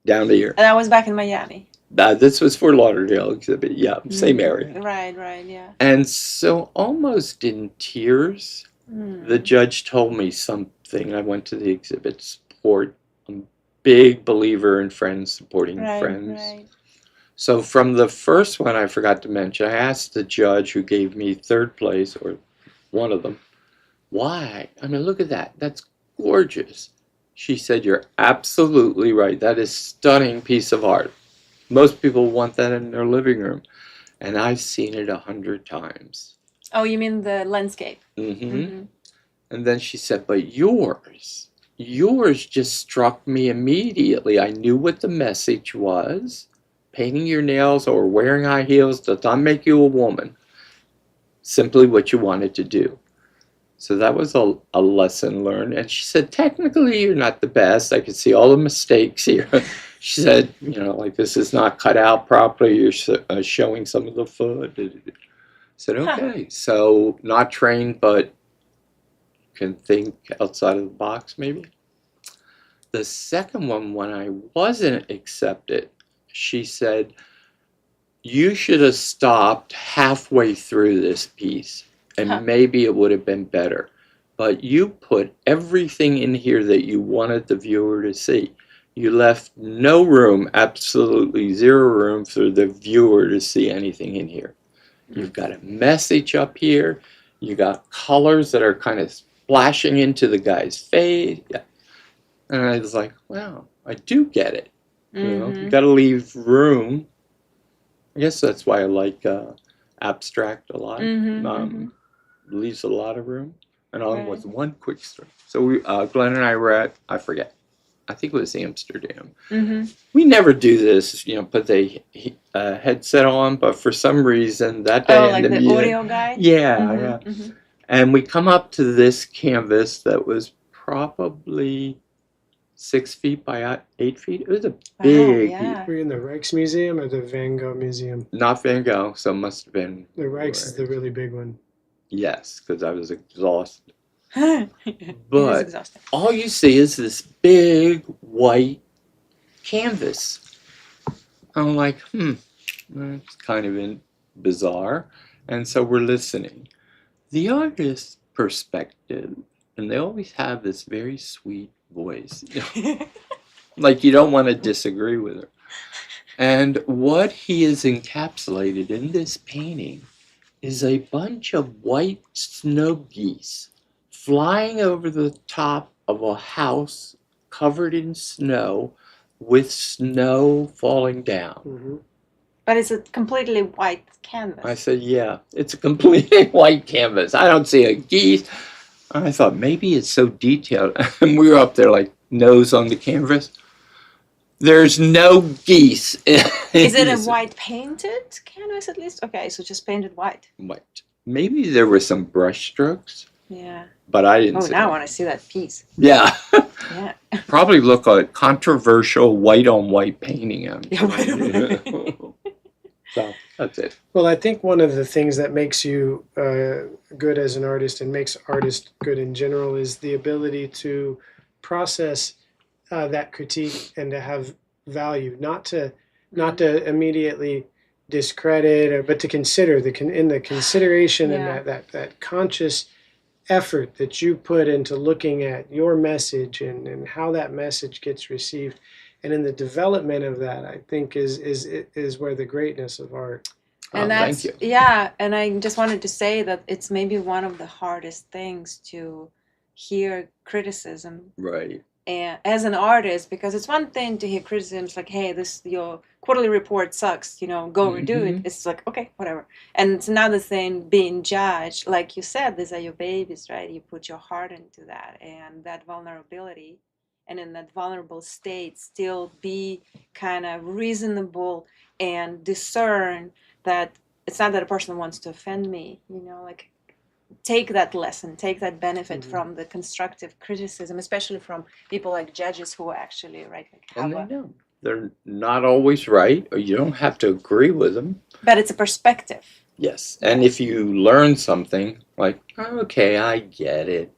down to here. And that was back in Miami. This was for Lauderdale exhibit, yeah, same area. Right, yeah. And so almost in tears, the judge told me something. I went to the exhibit support. I'm a big believer in friends supporting friends. Right. So from the first one I forgot to mention, I asked the judge who gave me third place, or one of them, why? I mean, look at that. That's gorgeous. She said, you're absolutely right. That is a stunning piece of art. Most people want that in their living room. And I've seen it 100 times. Oh, you mean the landscape? Mm-hmm. And then she said, but yours just struck me immediately. I knew what the message was. Painting your nails or wearing high heels does not make you a woman. Simply what you wanted to do. So that was a lesson learned. And she said, technically, you're not the best. I could see all the mistakes here. She said, like this is not cut out properly. You're showing some of the foot. I said, okay. So not trained, but can think outside of the box, maybe. The second one, when I wasn't accepted, she said, you should have stopped halfway through this piece and maybe it would have been better. But you put everything in here that you wanted the viewer to see. You left no room, absolutely zero room for the viewer to see anything in here. You've got a message up here. You got colors that are kind of splashing into the guy's face. Yeah. And I was like, wow, I do get it. You got to leave room. I guess that's why I like abstract a lot. Leaves a lot of room. And on with one quick story. So we, Glenn and I were at, I forget, I think it was Amsterdam. We never do this, put the headset on, but for some reason that day. Oh, like the audio guy? Yeah. And we come up to this canvas that was probably 6 feet by 8 feet. It was a big. Were you in the Rijksmuseum or the Van Gogh Museum? Not Van Gogh, so it must have been. The Rijks is the really big one. Yes, because I was exhausted. But all you see is this big white canvas. I'm like, it's kind of bizarre. And so we're listening. The artist's perspective, and they always have this very sweet voice. Like you don't want to disagree with her. And what he is encapsulated in this painting is a bunch of white snow geese flying over the top of a house covered in snow with snow falling down. But it's a completely white canvas. I said, yeah, it's a completely white canvas. I don't see a geese. I thought maybe it's so detailed. And we were up there like nose on the canvas. There's no geese. Is it a white painted canvas at least? Okay, so just painted white. White. Maybe there were some brush strokes. Yeah. But I didn't see now it. I want to see that piece. Yeah. Yeah. Probably look like controversial white on white painting. So that's it. Well, I think one of the things that makes you good as an artist and makes artists good in general is the ability to process that critique and to have value, not to immediately discredit, but to consider in the consideration and that conscious effort that you put into looking at your message and how that message gets received. And in the development of that, I think is where the greatness of art. And that's, thank you. Yeah, and I just wanted to say that it's maybe one of the hardest things to hear criticism. Right. And as an artist, because it's one thing to hear criticisms like, hey, your quarterly report sucks, go redo it. It's like, okay, whatever. And it's another thing being judged. Like you said, these are your babies, right? You put your heart into that and that vulnerability. And in that vulnerable state, still be kind of reasonable and discern that it's not that a person wants to offend me, like take that lesson, take that benefit from the constructive criticism, especially from people like judges who actually, right? They're not always right, or you don't have to agree with them. But it's a perspective. Yes, and if you learn something, like, okay, I get it.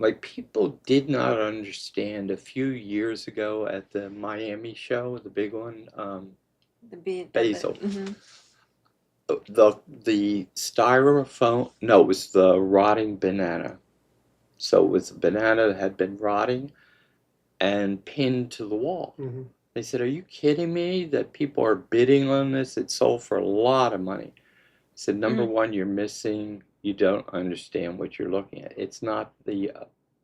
Like people did not understand a few years ago at the Miami show, the big one, Basil. The styrofoam, no, it was the rotting banana. So it was a banana that had been rotting and pinned to the wall. They said, are you kidding me that people are bidding on this? It sold for a lot of money. I said, number one, you're missing, you don't understand what you're looking at. It's not the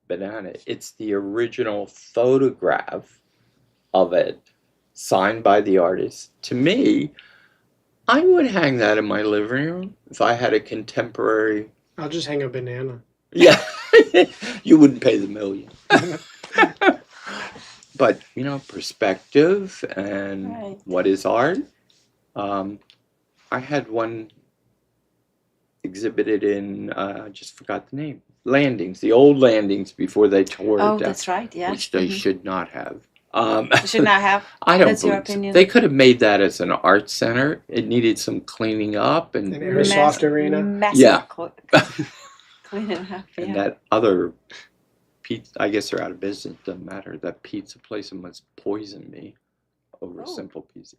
banana, it's the original photograph of it, signed by the artist. To me, I would hang that in my living room if I had a contemporary. I'll just hang a banana. Yeah, you wouldn't pay the million. But perspective and Right. what is art. I had one exhibited in I just forgot the name. Landings, the old landings before they tore Oh, it down, that's right. Yeah. which they Mhm. should not have. You should not have. I don't That's your believe so. opinion. They could have made that as an art center. It needed some cleaning up An and airsoft arena. Massive Yeah. cleaning up. and Yeah. that other pizza. I guess they're out of business. Doesn't matter. That pizza place almost poisoned me over a Oh. simple pizza.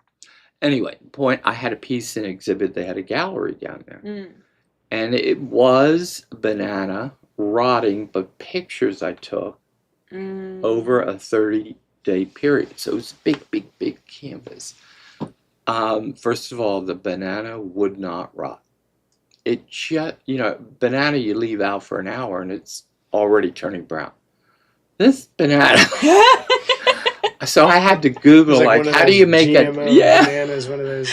Anyway, point. I had a piece in exhibit. They had a gallery down there, Mm. and it was a banana rotting, but pictures I took Mm. over a 30-day period. So it was a big canvas. First of all, the banana would not rot. It just, banana you leave out for an hour and it's already turning brown. This banana. So I had to Google, It's like one of how do those you make it? GMO Yeah. bananas, one of those.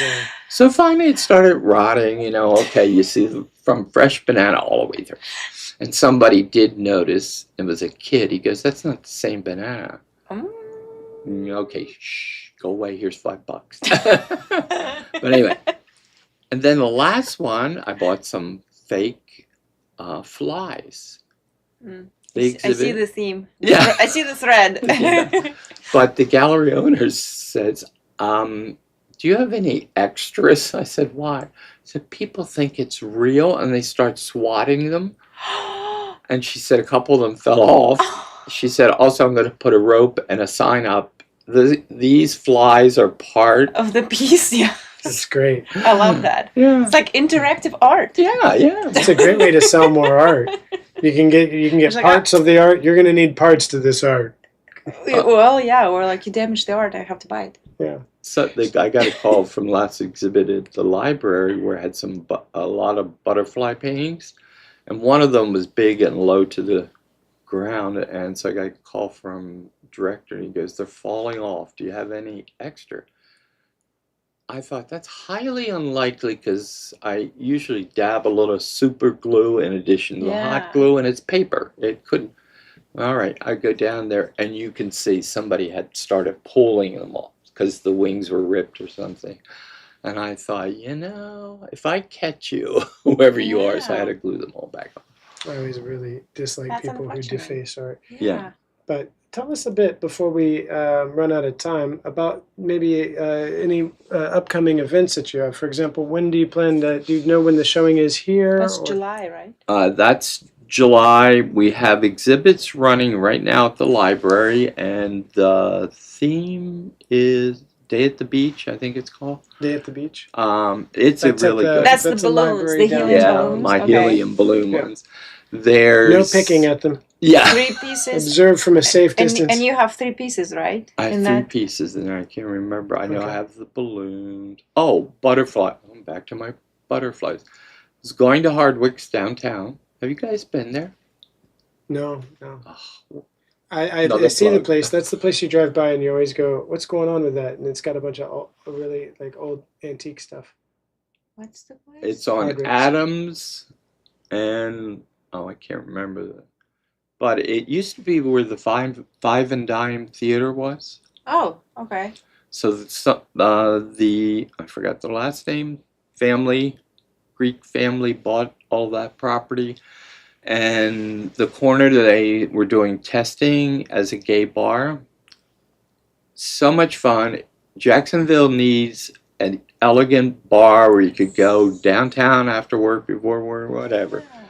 So finally it started rotting, okay, you see from fresh banana all the way through. And somebody did notice, it was a kid, he goes, that's not the same banana. Okay, shh, go away, here's $5. But anyway, and then the last one, I bought some fake flies. Mm. They I see exhibit, the theme. Yeah. I see the thread. Yeah. But the gallery owner says, do you have any extras? I said, why? He said, people think it's real and they start swatting them. And she said a couple of them fell off. She said, also, I'm going to put a rope and a sign up. These flies are part. Of the piece, yeah. That's great. I love that. Yeah. It's like interactive art. Yeah. It's a great way to sell more art. You can get It's like, parts of the art. You're going to need parts to this art. Well, yeah, or like you damage the art, I have to buy it. Yeah. So I got a call from last exhibit at the library where I had a lot of butterfly paintings. And one of them was big and low to the ground. And so I got a call from the director and he goes, they're falling off. Do you have any extra? I thought that's highly unlikely because I usually dab a little super glue in addition to the Yeah. hot glue and it's paper. It couldn't. All right, I go down there and you can see somebody had started pulling them off because the wings were ripped or something. And I thought, if I catch you, whoever you are, so I had to glue them all back on. I always really dislike That's people who unfortunate. deface art. Yeah. But tell us a bit before we run out of time about maybe any upcoming events that you have. For example, when do you plan to? Do you know when the showing is here? That's or- July, right? That's July. We have exhibits running right now at the library, and the theme is Day at the Beach, I think it's called. Day at the Beach. It's That's a at really the- good. That's the That's a balloons, library the down helium Yeah, balloons. my Okay. helium balloon Yeah. ones. There's No picking at them. Yeah, 3 pieces. Observe from a safe distance. And you have 3 pieces, right? I have In 3 that? pieces in there. I can't remember. I know I Okay. have the balloon. Oh, butterfly. I'm back to my butterflies. I was going to Hardwick's downtown. Have you guys been there? No. Oh, I Another see the plug. place. That's the place you drive by and you always go, what's going on with that? And it's got a bunch of really like old antique stuff. What's the place? it's on Hardwick's. Adams and I can't remember that. But it used to be where the Five and Dime Theater was. Oh, okay. So I forgot the last name, Greek family bought all that property. And the corner that they were doing testing as a gay bar. So much fun. Jacksonville needs an elegant bar where you could go downtown after work, before work, whatever. Yeah.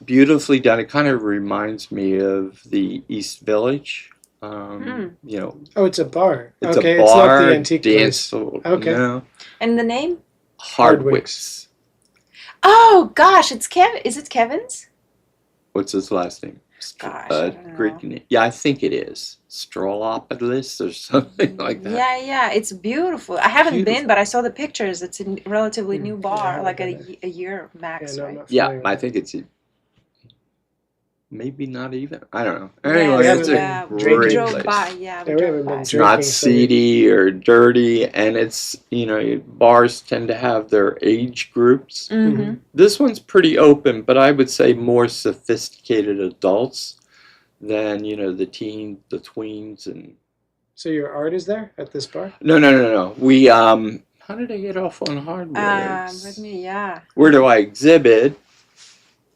Beautifully done. It kind of reminds me of the East Village. You know, Oh, it's a bar. it's okay, a bar, it's not the antique dance. place. Okay. Okay. And the name? Hardwick's. Oh gosh, it's Kevin. Is it Kevin's? What's his last name? Gosh, I don't Greek know. name. Yeah, I think it is. Strolopoulos or something like that. Yeah, it's beautiful. I haven't Beautiful. been, but I saw the pictures. It's a relatively new Yeah, I bar, haven't like been a year max, Yeah, no, I'm right? not Yeah, familiar I with think it's. maybe not even. I don't know. Yeah, Anyway, Yeah, it's yeah, a we great drinking. drove place. by. Yeah, we Yeah, we drove haven't been by. It's not drinking, so we- seedy or dirty, and it's, you know, bars tend to have their age groups. Mm-hmm. This one's pretty open, but I would say more sophisticated adults than, you know, the tweens, and So your art is there at this bar? no. We how did I get off on Hardwicks? With me, yeah. Where do I exhibit?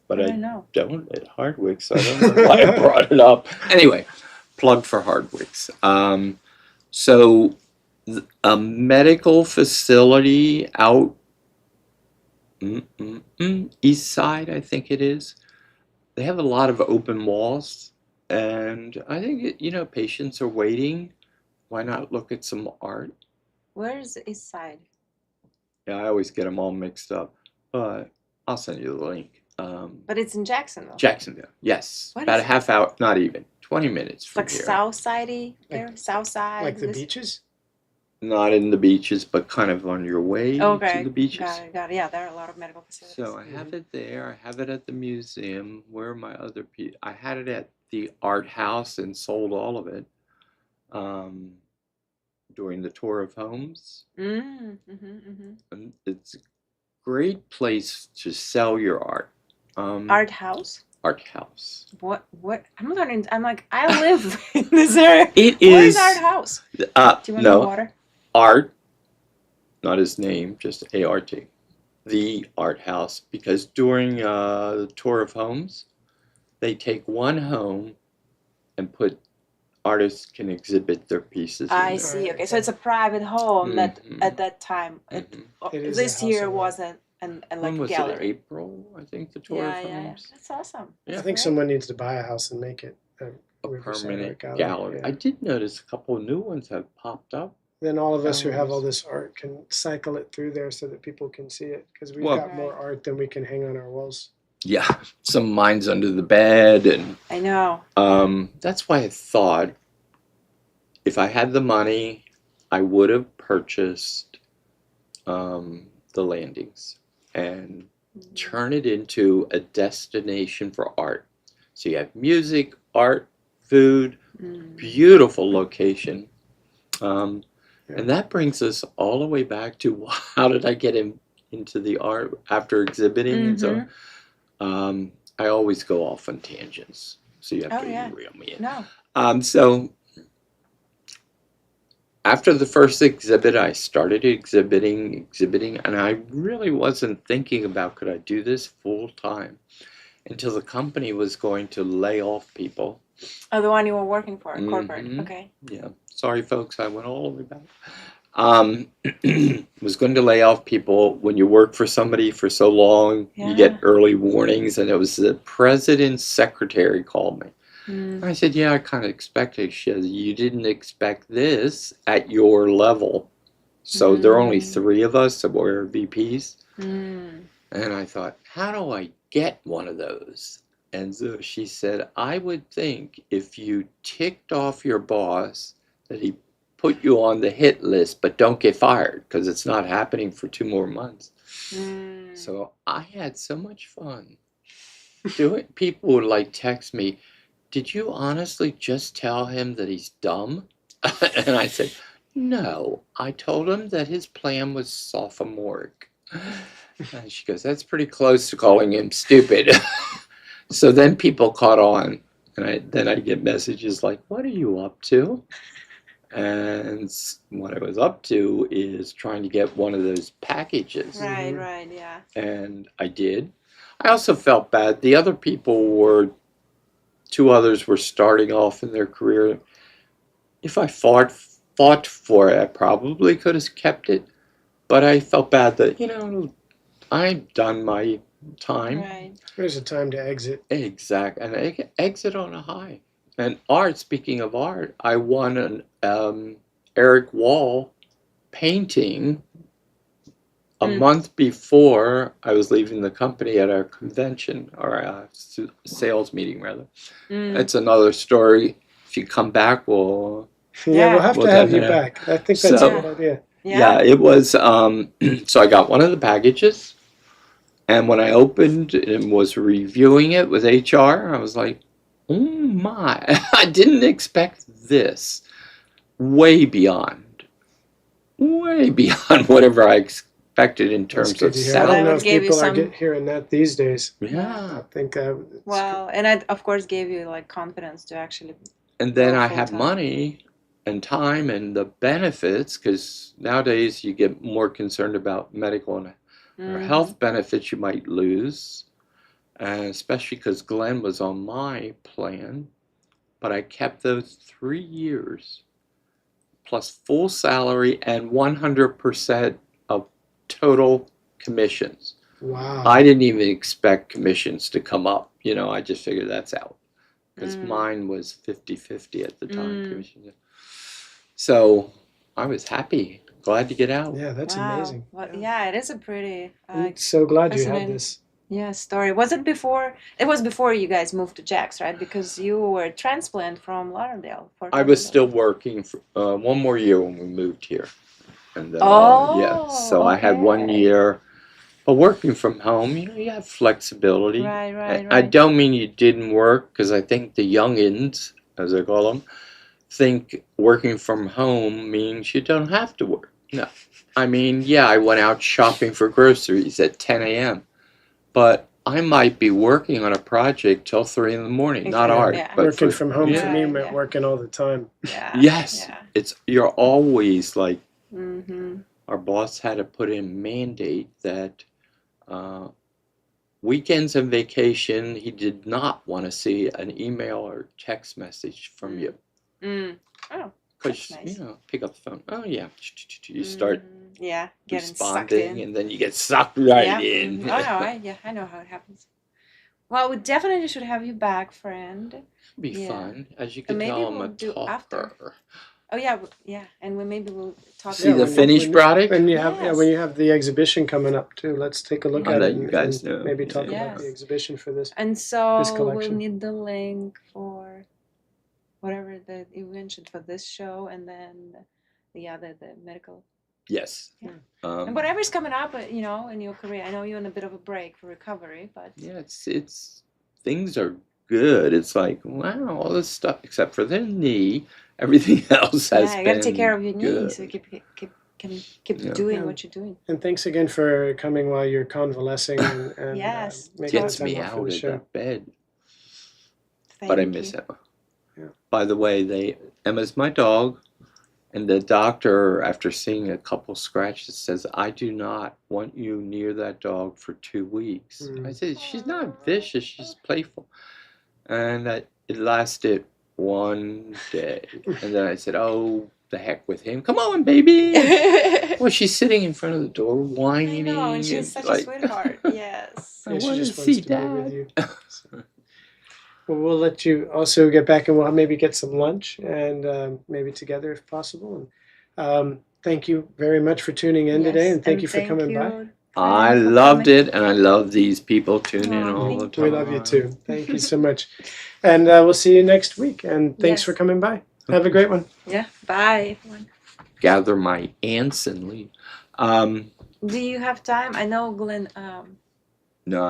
But I I don't know. don't at Hardwicks. So I don't know why I brought it up. Anyway, plug for Hardwicks. So a medical facility out east side, I think it is. They have a lot of open walls, and I think you know, patients are waiting. Why not look at some art? Where's the east side? Yeah, I always get them all mixed up, but I'll send you the link. But it's in Jacksonville. Jacksonville, yes. What About is a half hour, not even, 20 minutes from Like here. south sidey there? South side? Like the this- beaches? Not in the beaches, but kind of on your way Okay. to the beaches. Got it. Yeah, there are a lot of medical facilities. So I have it there. I have it at the museum. Where are my other pieces? I had it at the art house and sold all of it during the tour of homes. And it's a great place to sell your art. Art house? Art house. What? I'm learning. I'm like, I live in this area. It Where is is art house? Do you want no water? art, not his name, just ART. The art house, because during the tour of homes, they take one home and put artists can exhibit their pieces. I in see. Okay, so it's a private home that Mhm. at that time. there. Mhm. It is a This year house of art. wasn't an When like was gallery. it? April, I think, the tour Yeah, of yeah. homes. That's awesome. Yeah. I That's think great. someone needs to buy a house and make it A Riverside permanent Art gallery. Yeah. I did notice a couple of new ones have popped up. Then all of us who have all Galleries. this art can cycle it through there so that people can see it because we've Well- got more art than we can hang on our walls. Yeah, some mine's under the bed, and I know. that's why I thought if I had the money, I would have purchased the landings and turn it into a destination for art. So you have music, art, food, beautiful location. And that brings us all the way back to how did I get into the art after exhibiting? And so I always go off on tangents. So you have to reel me in. No. So after the first exhibit, I started exhibiting, and I really wasn't thinking about could I do this full time until the company was going to lay off people. Oh, the one you were working for, corporate. Mhm. Okay. Yeah, sorry folks, I went all the way back. Was going to lay off people. When you work for somebody for so long, you get early warnings, and it was the president's secretary called me. I said, yeah, I kind of expected. She said, you didn't expect this at your level. So there are only 3 of us that were VPs. And I thought, how do I get one of those? And so she said, I would think if you ticked off your boss that he put you on the hit list, but don't get fired because it's not happening for 2 more months. So I had so much fun doing. People would like text me, did you honestly just tell him that he's dumb? And I said, no, I told him that his plan was sophomoric. And she goes, that's pretty close to calling him stupid. So then people caught on, and then I get messages like, what are you up to? And what I was up to is trying to get one of those packages. Right, yeah. And I did. I also felt bad. The other people were, 2 others were starting off in their career. If I fought for it, I probably could have kept it. But I felt bad that, I've done my time. Right. There's a time to exit. Exactly. And I exit on a high. And art, speaking of art, I won an Eric Wall painting a month before I was leaving the company at our convention, or sales meeting, rather. It's another story. If you come back, we'll We'll have to have you then, back. I think that's so- a good idea. Yeah, it was, so I got one of the packages, and when I opened and was reviewing it with HR, I was like, oh my, I didn't expect this. Way beyond whatever I expected in That's terms good of to hear. I Well, don't sound. know that if gave you people are some- hearing that these days. I Yeah. think Wow, and I of course gave you like confidence to actually. And then Go I have full-time. money and time and the benefits, because nowadays you get more concerned about medical and or Mhm. health benefits you might lose, and especially because Glenn was on my plan, but I kept those 3 years plus full salary and 100% of total commissions. wow. I didn't even expect commissions to come up. I just figured that's out because Mm. mine was 50-50 at the time. Mm. Commission. So I was happy, glad to get out. Yeah, that's Wow. amazing. Well, yeah, it is a pretty I'm so glad you had fascinating. this. yeah story. Was it before? It was before you guys moved to Jax, right? Because you were transplant from Lauderdale. Fort I was Lauderdale. still working for, one more year when we moved here. And then, Oh, so I had 1 okay. year. But working from home, you have flexibility. Right, right, I right. don't mean you didn't work, because I think the youngins, as I call them, think working from home means you don't have to work. No. I mean, yeah, I went out shopping for groceries at 10 a.m., but I might be working on a project till 3 in the morning. Not Exactly, art, yeah. but Working for, from home yeah. for me Right, meant yeah. working all the time. Yeah. Yes, Yeah. you're always like, Mm-hmm. our boss had to put in mandate that weekends and vacation, he did not want to see an email or text message from you. Mm. Oh, Because, that's nice. pick up the phone. Oh, yeah. You start Yeah, getting sucked responding, in. and then you get sucked right Yeah. in. Mhm. Oh no, I know how it happens. Well, we definitely should have you back, friend. Be Yeah. fun. As you And can maybe tell, I'm we'll a do after. talker. Oh yeah, yeah, and maybe we'll talk. See Yeah, the when- finished when- product? When you have Yes. when you have the exhibition coming up too, let's take a look I'll at let it you and, guys and know. maybe talk Yeah. about the exhibition for this. And This so we'll collection. need the link for whatever that you mentioned for this show, and then the medical. Yes. Yeah. Um, And whatever's coming up, in your career. I know you're on a bit of a break for recovery, but yeah, it's things are good. It's like, wow, all this stuff except for the knee, everything else has yeah, you been gotta take care of your knees good. so you keep Yeah. doing Yeah. what you're doing. And thanks again for coming while you're convalescing and Yes, making Gets the time me off for out the of show. that bed. Thank But I you. miss Emma. Yeah. By the way, Emma's my dog, and the doctor, after seeing a couple scratches, says, "I do not want you near that dog for 2 weeks." Mm. I said, "She's not vicious, she's playful." And it lasted 1 day. And then I said, "Oh, the heck with him. Come on, baby." Well, she's sitting in front of the door I whining. know, and she's such a sweetheart. Yes. I Yeah, she want to just see wants to be Dad. with you. So, well, we'll let you also get back and we'll maybe get some lunch and maybe together if possible. And thank you very much for tuning in today, Yes, and thank you for coming by. you, I friend, for loved coming. it, and I love these people tuning in Aw, all the thank time. We love you too. Thank you so much. And we'll see you next week. And thanks Yes. for coming by. Have a great one. Yeah. Bye, everyone. Gather my ants and leave. Do you have time? I know Glenn. No,